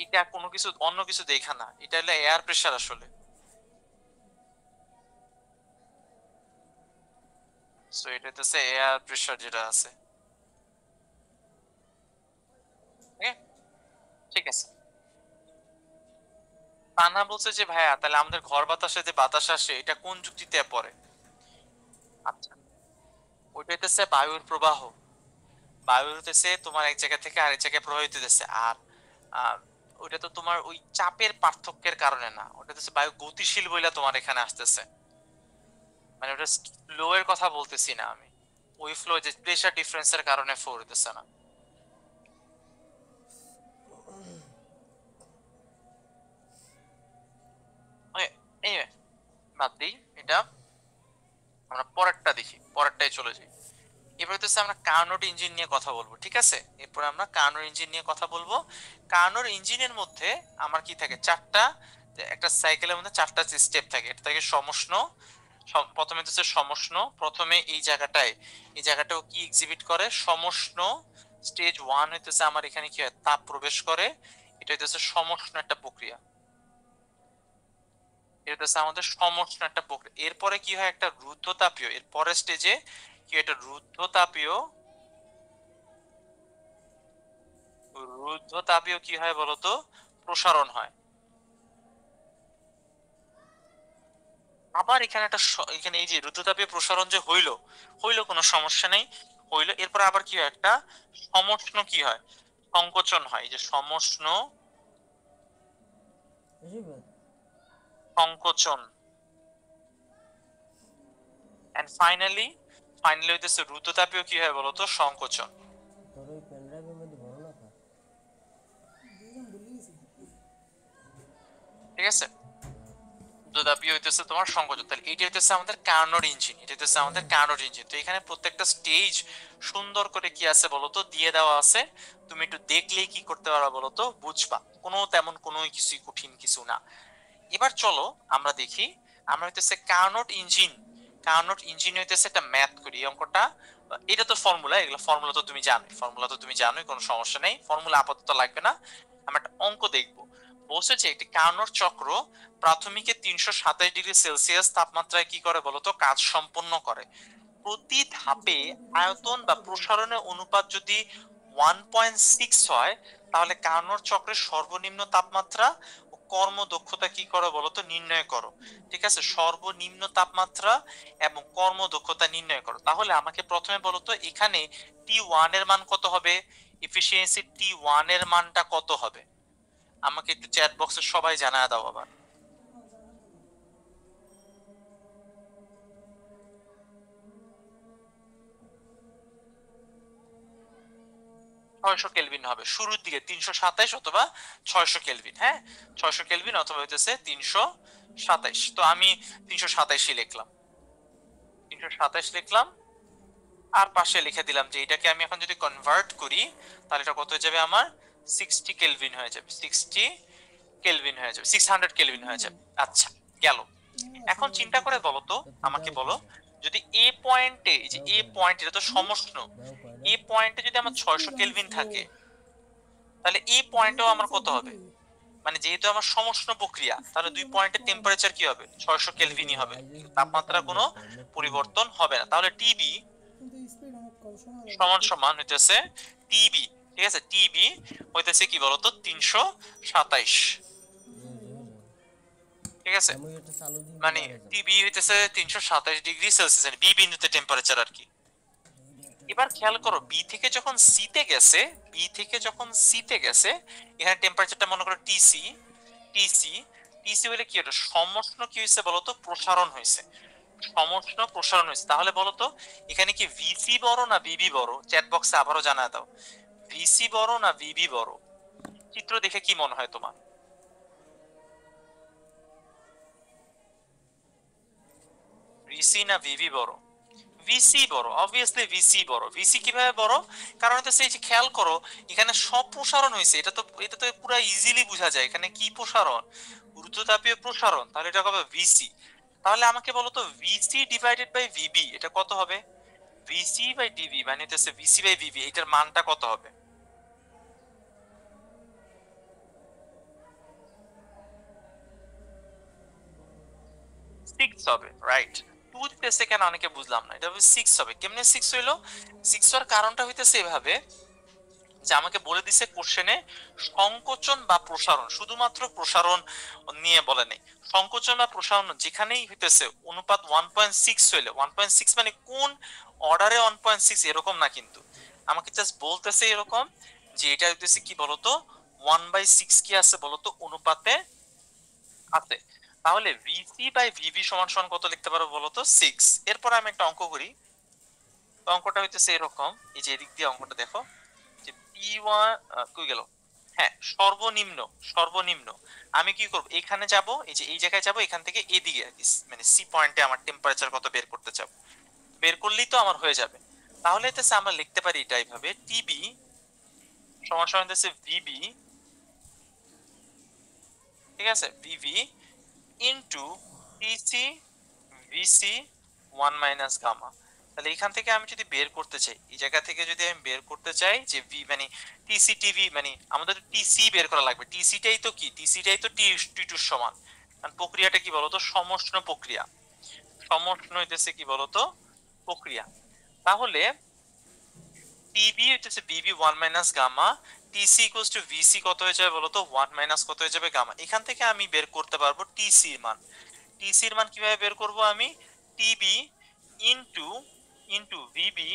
এটা কোনো কিছু অন্য কিছু দেখা না, এটা হলো এয়ার প্রেসার আসলে। সো এটা হচ্ছে এয়ার প্রেসার যেটা আছে। ওকে, ঠিক আছে। তানহা বলছে যে ভাইয়া তাহলে আমাদের ঘর বাতাসে যে বাতাস আসে এটা কোন যুক্তিতে পড়ে? আচ্ছা, ওইটা হচ্ছে বায়ুর প্রবাহ। বায়ু হতেছে তোমার এক জায়গা থেকে আরেক জায়গায় প্রবাহিত হতেছে, আর ওইটা তো তোমার ওই চাপের পার্থক্যের কারণে না, ওটা হচ্ছে বায়ু গতিশীল বইলা তোমার এখানে আসতেছে। মানে ওটা ফ্লো এর কথা বলতেছি না আমি, ওই ফ্লো যে প্রেসার ডিফারেন্সের কারণে ফ্লো হইতেছে না। ওকে, এই বাদ দিই এটা, আমরা পরেরটা দেখি, পরেরটাই চলে যাই। এবার হচ্ছে আমরা কার্নোট ইঞ্জিন নিয়ে কথা বলবো, ঠিক আছে? এরপর আমরা কার্নোট ইঞ্জিন নিয়ে কথা বলবো। কার্নোট ইঞ্জিনের মধ্যে আমার কি থাকে, চারটা, একটা সাইকেলের মধ্যে চারটা স্টেপ থাকে। এটা থাকে সমষ্ণ, প্রথমে হচ্ছে সমষ্ণ, প্রথমে এই জায়গাটায়, এই জায়গাটাও কি এক্সিবিট করে সমষ্ণ। স্টেজ 1 হইতেছে আমার এখানে কি হয়, তাপ প্রবেশ করে, এটা হইতেছে সমষ্ণ একটা প্রক্রিয়া, এটা হচ্ছে আমাদের সমষ্ণ একটা প্রক্রিয়া। এরপরে কি হয়, একটা রুদ্ধতাপীয়, এর পরের স্টেজে কি একটা রুদ্ধতাপীয়, রুদ্ধতাপীয় কি হয় বলতো, প্রসারণ হয়। আবার এখানে একটা এখানে এই যে রুদ্ধতাপীয় প্রসারণ যে হইলো, হইলো কোনো সমস্যা নেই, হইলো। এরপর আবার কি হয়, একটা সমষ্ণ কি হয়, সংকোচন হয়। এই যে সমষ্ণ সংকোচন, এন্ড ফাইনালি হইতেছে রুদ্ধতাপীয় কি হয় বলতো, সংকোচন। ঠিক আছে, রুদ্ধতাপীয় হইতেছে তোমার সংকোচন। তাহলে এটা হইতেছে আমাদের কার্নোট ইঞ্জিন, এটা হইতেছে আমাদের কার্নোট ইঞ্জিন। তো এখানে প্রত্যেকটা স্টেজ সুন্দর করে কি আছে বলতো দিয়ে দেওয়া আছে, তুমি একটু দেখলেই কি করতে পারবা বলতো, বুঝবা। কোনো তেমন কোনো কিছুই কঠিন কিছু না। এবার চলো আমরা দেখি, আমরা হইতেছে কার্নোট ইঞ্জিন, কার্নোট ইঞ্জিন হইতেছে একটা ম্যাথ করি এই অঙ্কটা। এটা তো ফর্মুলা, এগুলো ফর্মুলা তো তুমি জানোই, ফর্মুলা তো তুমি জানোই, কোনো সমস্যা নেই, ফর্মুলা আপাতত লাগবে না। আমরা একটা অঙ্ক দেখবো। বলছে যে একটি কার্নোট চক্র প্রাথমিকে 327 ডিগ্রি সেলসিয়াস তাপমাত্রায় কি করে বলতো, কাজ সম্পন্ন করে। প্রতি ধাপে আয়তন বা প্রসারণের অনুপাত যদি 1.6 হয়, তাহলে কার্নোট চক্রের সর্বনিম্ন তাপমাত্রা ও কর্মদক্ষতা কি করো বলতো, নির্ণয় করো। ঠিক আছে, সর্বনিম্ন তাপমাত্রা এবং কর্মদক্ষতা নির্ণয় করো। তাহলে আমাকে প্রথমে বলতো এখানে T1 এর মান কত হবে, এফিসিয়েন্সি T1 এর মানটা কত হবে, আমাকে একটু চ্যাট বক্সে সবাই জানায় দাও আবার। 600 কেলভিন হবে শুরুর দিকে, 327 অথবা 600 কেলভিন। হ্যাঁ, 600 কেলভিন অথবা হইতেছে 327। তো আমি 327ই লিখলাম, 327 লিখলাম, আর পাশে লিখে দিলাম যে এটাকে আমি এখন যদি কনভার্ট করি তাহলে এটা কত হয়ে যাবে আমার, 60 কেলভিন হয়ে যাবে, 60 কেলভিন হয়ে যাবে, 600 কেলভিন হয়ে যাবে। আচ্ছা, গেল। এখন চিন্তা করে বলো তো, আমাকে বলো, যদি এ পয়েন্টে, এই যে এ পয়েন্ট, এটা তো সমষ্ণ, এ পয়েন্টে যদি আমার 600 কেলভিন থাকে, তাহলে এই পয়েন্টেও আমার কত হবে, মানে যেহেতু আমার সমষ্ণ প্রক্রিয়া, তাহলে দুই পয়েন্টের টেম্পারেচার কি হবে, 600 কেলভিনই হবে, তাপমাত্রা কোনো পরিবর্তন হবে না। তাহলে টিবি সমান সমান হইতেছে টিবি, ঠিক আছে, টিবি হইতেছে কি বলতো, 327। ঠিক আছে, মানে টিবি হইতেছে 327 ডিগ্রি সেলসিয়াস, বি বিন্দুতে টেম্পারেচার আর কি। এবার খেয়াল করো, বি থেকে যখন সিতে গেছে, বি থেকে যখন সিতে গেছে, এখানে টেম্পারেচারটা মনে করো টিসি, টিসি, টিসি হলে কি হলো, সমষ্ণ কি হয়েছে বলতো, প্রসারণ হয়েছে, সমষ্ণ প্রসারণ হয়েছে। তাহলে বলতো এখানে কি ভিসি বড় না ভিবি বড়, চ্যাট বক্সে আবারও জানায় দাও, ভিসি বড় না ভিবি বড়, চিত্র দেখে কি মনে হয় তোমার? ভিসি না ভিভি বড়? ভিসি বড়, অবভিয়াসলি ভিসি বড়। ভিসি কিভাবে বড়? কারণ হচ্ছে এই যে খেয়াল করো এখানে সব প্রসারণ হয়েছে, এটা তো পুরো ইজিলি বোঝা যায় এখানে কি প্রসারণ, ঊর্ধ্বতাপীয় প্রসারণ, তাহলে এটা হবে ভিসি। তাহলে আমাকে বলো তো ভিসি ডিভাইডেড বাই ভিবি এটা কত হবে? ভিসি বাই ডিভি মানে হচ্ছে ভিসি বাই ভিবি, এটার মানটা কত হবে? 6 হবে, রাইট। 2 দিতেছে কেন অনেকে বুঝলাম না, এটা হবে 6 হবে। কেমনে 6 হইলো? 6 হওয়ার কারণটা হইতেছে এভাবে যে আমাকে বলে দিছে কোশ্চেনে সংকোচন বা প্রসারণ, শুধুমাত্র প্রসারণ নিয়ে বলে নেই, সংকোচন বা প্রসারণ যেখানেই হইতেছে অনুপাত 1.6 হইলে, 1.6 মানে কোন অর্ডারে 1.6 এরকম না, কিন্তু আমাকে জাস্ট বলতেছে এরকম যে এটা হইতেছে কি বলতো 1/6 কি আছে বলতো অনুপাতে আছে। তাহলে ভিসি বাই ভিভি সমান সমান কত লিখতে পারো বলতো 6। এরপর আমি একটা অঙ্ক করি, তো অঙ্কটা হইতেছে এরকম, এই যে এদিক দিয়ে অঙ্কটা দেখো যে P1 কই গেল, হ্যাঁ সর্বনিম্ন, সর্বনিম্ন আমি কি করব এখানে যাব, এই যে এই জায়গায় যাব, এখান থেকে এদিকে মানে সি পয়েন্টে আমার টেম্পারেচার কত বের করতে চাব, বের করলেই তো আমার হয়ে যাবে। তাহলে হচ্ছে আমরা লিখতে পারি এটা এইভাবে টিবি সমান সমান হচ্ছে ভিবি, ঠিক আছে, VV into TC VC 1 minus gamma. তাহলে এখান থেকে আমি যদি বের করতে চাই, এই জায়গা থেকে যদি আমি বের করতে চাই যে ভি মানে টিসি টিভি মানে আমাদের টিসি বের করা লাগবে, টিসিটাই তো কি, টিসিটাই তো টি টু সমান, কারণ প্রক্রিয়াটা কি বলতো সমষ্ণ প্রক্রিয়া, সমষ্ণ হইতেছে কি বলতো প্রক্রিয়া। তাহলে টিবি হইতেছে BB 1 minus gamma, TC equals to VC কত হয়ে যাবে বলতো 1 মাইনাস কত হয়ে যাবে গামা। এখান থেকে আমি বের করতে পারবো টিসি এর মান। টিসি এর মান কিভাবে বের করব আমি, TB into into VB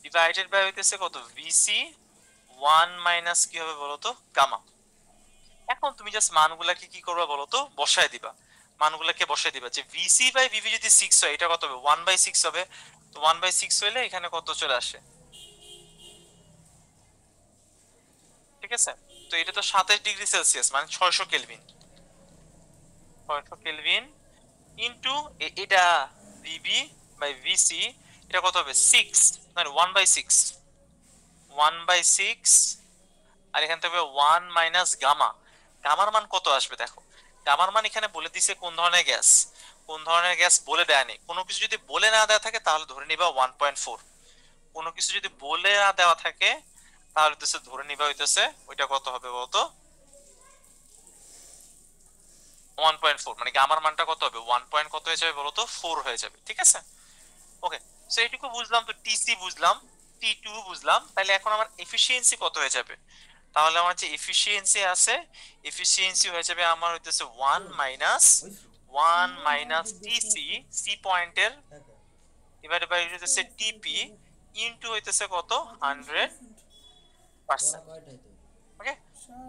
divided by হইতেছে কত ভিসি 1 মাইনাস কি হবে বলতো গামা। এখন তুমি জাস্ট মানগুলাকে কি করবা বলতো বসায় দিবা, মানগুলাকে বসায় দিবা যে ভিসি বাই ভিভি যদি 6 হয় এটা কত হবে 1/6 হবে, তো 1/6 হইলে এখানে কত চলে আসে, ঠিক আছে। তো এটা তো 27°C মানে 600 কেলভিন, 600 কেলভিন ইনটু এটা ভিবি বাই ভিসি এটা কত হবে 6 মানে 1/6, 1/6 আর এখান থেকে 1 মাইনাস গামা। গামার মান কত আসবে দেখো, গামার মান এখানে বলে দিছে কোন ধরনের গ্যাস, কোন ধরনের গ্যাস বলে দেয়নি। কোনো কিছু যদি বলে না দেওয়া থাকে তাহলে ধরে নিবা 1.4, কোনো কিছু যদি বলে না দেওয়া থাকে তাহলে হইতেছে ধরে নিবা হইতেছে ওইটা কত হবে বলতো 1.4, মানে গামার মানটা কত হবে 1 পয়েন্ট কত হয়ে যাবে বলতো 4 হয়ে যাবে, ঠিক আছে। ওকে, সো এইটুকু বুঝলাম, তো টিসি বুঝলাম, টি2 বুঝলাম, তাহলে এখন আমার এফিশিয়েন্সি কত হয়ে যাবে, তাহলে আমার যে এফিশিয়েন্সি আছে এফিশিয়েন্সি হয়ে যাবে আমার হইতেছে 1 মাইনাস টিসি সি পয়েন্টের ডিভাইডেড বাই হইতেছে টিপি ইনটু হইতেছে কত 100%। ওকে,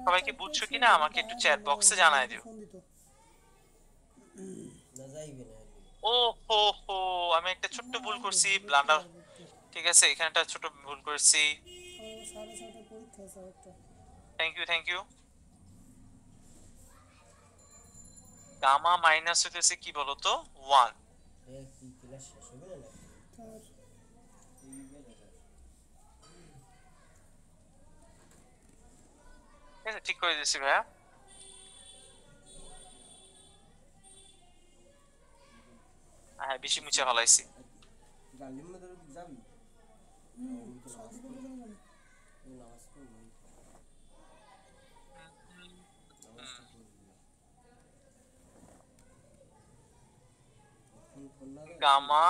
সবাই কি বুঝছো কিনা আমাকে একটু চ্যাট বক্সে জানায় দিও। ও হো হো, আমি একটা ছোট্ট ভুল করছি, ব্লান্ডার, ঠিক আছে এখানে একটা ছোট ভুল করেছি, thank you thank you. Gamma minus হইতেছে কি বলতো 1, ঠিক আছে ঠিক করে দিয়েছি ভাইয়া। হ্যাঁ বেশি মুছে ফেলাইছি। গামা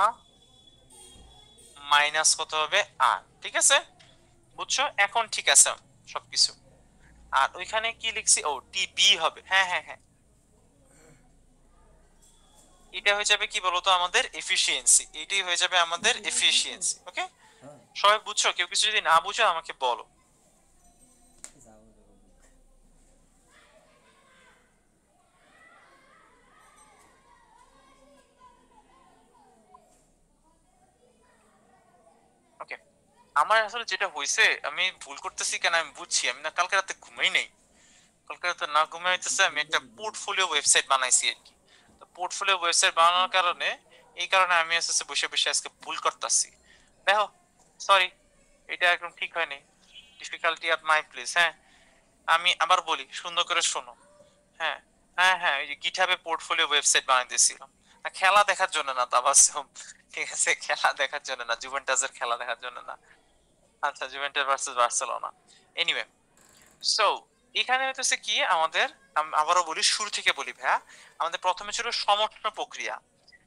মাইনাস কত হবে আর, ঠিক আছে বুঝছো এখন, ঠিক আছে সবকিছু। আর ওইখানে কি লিখছি, ও টিবি হবে, হ্যাঁ হ্যাঁ হ্যাঁ, এটা হয়ে যাবে কি বলতো আমাদের এফিশিয়েন্সি, এটাই হয়ে যাবে আমাদের এফিশিয়েন্সি। ওকে, সবাই বুঝছো? কেউ কিছু যদি না বুঝো আমাকে বলো। ওকে, আমার আসলে যেটা হইছে আমি ভুল করতেছি কেন আমি বুঝছি, আমি না কালকে রাতে ঘুমাই নাই, কালকে রাতে না ঘুমাই হইতেছে আমি একটা পোর্টফোলিও ওয়েবসাইট বানাইছি আর কি। তো পোর্টফোলিও ওয়েবসাইট বানানোর কারণে এই কারণে আমি এসএসসি বসে বসে আজকে ভুল করতেছি। দেখো সরি, এটা একদম ঠিক হয়নি, ডিফিকাল্টি অফ মাই প্লেস। হ্যাঁ আমি আবার বলি, সুন্দর করে শোনো। হ্যাঁ হ্যাঁ হ্যাঁ, ওই যে গিটহাবে পোর্টফোলিও ওয়েবসাইট বানাইতেছিলাম, খেলা দেখার জন্য না তাবাসসুম, ঠিক আছে, খেলা দেখার জন্য না, জুভেন্টাসের খেলা দেখার জন্য না। আচ্ছা, Juventus versus Barcelona. Anyway, so এখানে হইতেছে কি আমাদের, আবারও বলি, শুরু থেকে বলি ভাইয়া, আমাদের প্রথমে ছিল সমষ্ণ প্রক্রিয়া,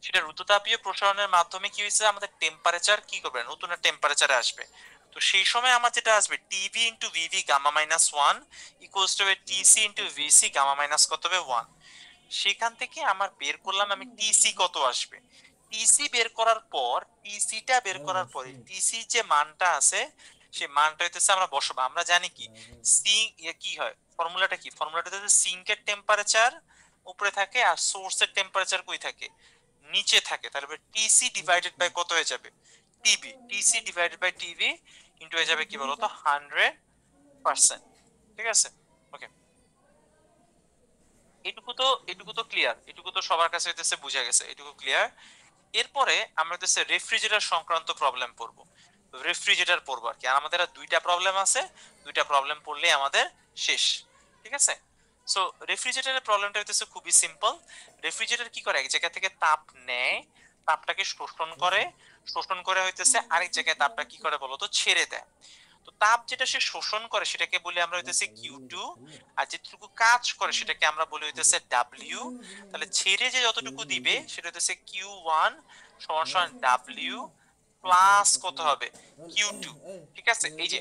সেটা ঋতুতাপীয় প্রসারণের মাধ্যমে কি হয়েছে, আমাদের টেম্পারেচার কি করবে, নতুন টেম্পারেচারে আসবে। তো সেই সময় আমার যেটা আসবে TV into VV gamma minus 1 equals to TC into VC gamma minus কত হবে 1। সেখান থেকে আমার বের করলাম আমি টিসি কত আসবে। টিসি বের করার পর, টিসিটা বের করার পরে টিসি যে মানটা আছে সেই মানটা হইতেছে আমরা বসাবো। আমরা জানি কি সিঙ্ক কি হয়, ফর্মুলাটা কি, ফর্মুলাটা হচ্ছে সিঙ্কের টেম্পারেচার উপরে থাকে আর সোর্সের টেম্পারেচার কই থাকে, নিচে থাকে। তাহলে টিসি ডিভাইডেড বাই কত হয়ে যাবে, TB. TC divided by TB into হয়ে যাবে কি বলতো 100%। ঠিক আছে, ওকে, এটুকু তো ক্লিয়ার, এটুকু তো সবার কাছে হইতেছে বুঝা গেছে, এটুকু ক্লিয়ার। এরপরে আমরা হচ্ছে রেফ্রিজারেটর সংক্রান্ত প্রবলেম পড়বো, রেফ্রিজারেটর পড়বো আর কি। আর আমাদের আর দুইটা প্রবলেম আছে, দুইটা প্রবলেম পড়লেই আমাদের শেষ। ঠিক আছে, সো রেফ্রিজারেটরের প্রবলেমটা হইতেছে খুবই সিম্পল। রেফ্রিজারেটর কি করে, এক জায়গা থেকে তাপ নেয়, তাপটাকে শোষণ করে, শোষণ করে হইতেছে আরেক জায়গায় তাপটা কি করে বলতো ছেড়ে দেয়। তো তাপ যেটা সে শোষণ করে সেটাকে বলি আমরা হইতেছে Q2, আর যেটুকু কাজ করে সেটাকে আমরা বলি হইতেছে W। তাহলে ছেড়ে যে যতটুকু দিবে সেটা হইতেছে Q1 সমান সমান W প্লাস কত হবে Q2। ঠিক আছে, এই যে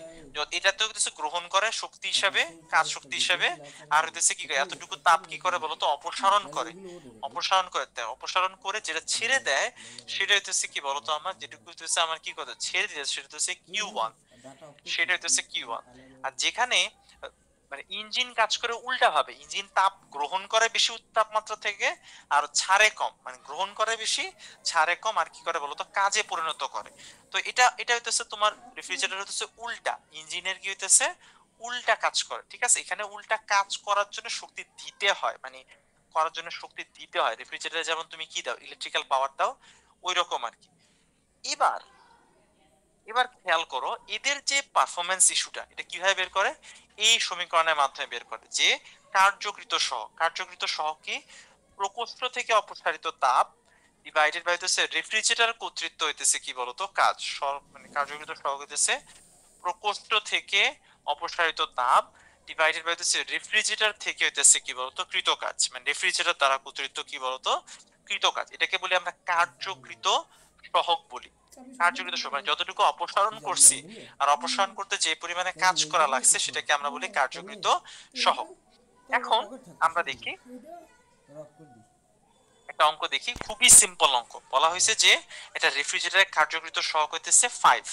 এটাতে হইতেছে গ্রহণ করে শক্তি হিসাবে, কাজ শক্তি হিসাবে, আর হইতেছে কি করে এতটুকু তাপ কি করে বলতো অপসারণ করে, অপসারণ করে দেয়, অপসারণ করে যেটা ছেড়ে দেয় সেটা হইতেছে কি বলতো আমার, যেটুকু হইতেছে আমার কি কথা ছেড়ে দিয়েছে সেটা হইতেছে Q1, সেটা হইতেছে Q1। আর যেখানে মানে ইঞ্জিন কাজ করে উল্টা ভাবে, ইঞ্জিন তাপ গ্রহণ করে বেশি তাপমাত্রা থেকে আর ছাড়ে কম, মানে গ্রহণ করে বেশি ছাড়ে কম, আর কি করে বলতো কাজে পরিণত করে। তো এটা হইতেছে তোমার রেফ্রিজারেটর হইতেছে উল্টা, ইঞ্জিনের কি হইতেছে উল্টা কাজ করে। ঠিক আছে, এখানে উল্টা কাজ করার জন্য শক্তি দিতে হয়, মানে করার জন্য শক্তি দিতে হয়। রেফ্রিজারেটরে যেমন তুমি কি দাও, ইলেকট্রিক্যাল পাওয়ার দাও, ওই রকম আর কি। এবার এবার খেয়াল করো এদের যে পারফরমেন্স ইস্যুটা, এটা কিভাবে বের করে, এই সমীকরণের মাধ্যমে বের করে, যে কার্যকৃত সহগ, কার্যকৃত সহগ কি, প্রকোষ্ঠ থেকে অপসারিত তাপ ডিভাইডেড বাই হইতেছে রেফ্রিজারেটর কর্তৃত্ব হইতেছে কি বলতো কাজ, মানে কার্যকৃত সহগ হইতেছে প্রকোষ্ঠ থেকে অপসারিত তাপ ডিভাইডেড বাই হইতেছে রেফ্রিজারেটর থেকে হইতেছে কি বলতো কৃত কাজ, মানে রেফ্রিজারেটর দ্বারা কর্তৃত্ব কি বলতো কৃত কাজ। এটাকে বলি আমরা কার্যকৃত সহগ বলি। কার্যকৃত সহগ মানে যতটুকু অপসারণ করছি আর অপসারণ করতে যে পরিমাণে কাজ করা লাগছে সেটাকে আমরা বলি কার্যকৃত সহগ। এখন আমরা দেখি একটা অঙ্ক দেখি, খুবই সিম্পল অঙ্ক। বলা হয়েছে যে এটা রেফ্রিজারেটরের কার্যকৃত সহগ হইতেছে 5,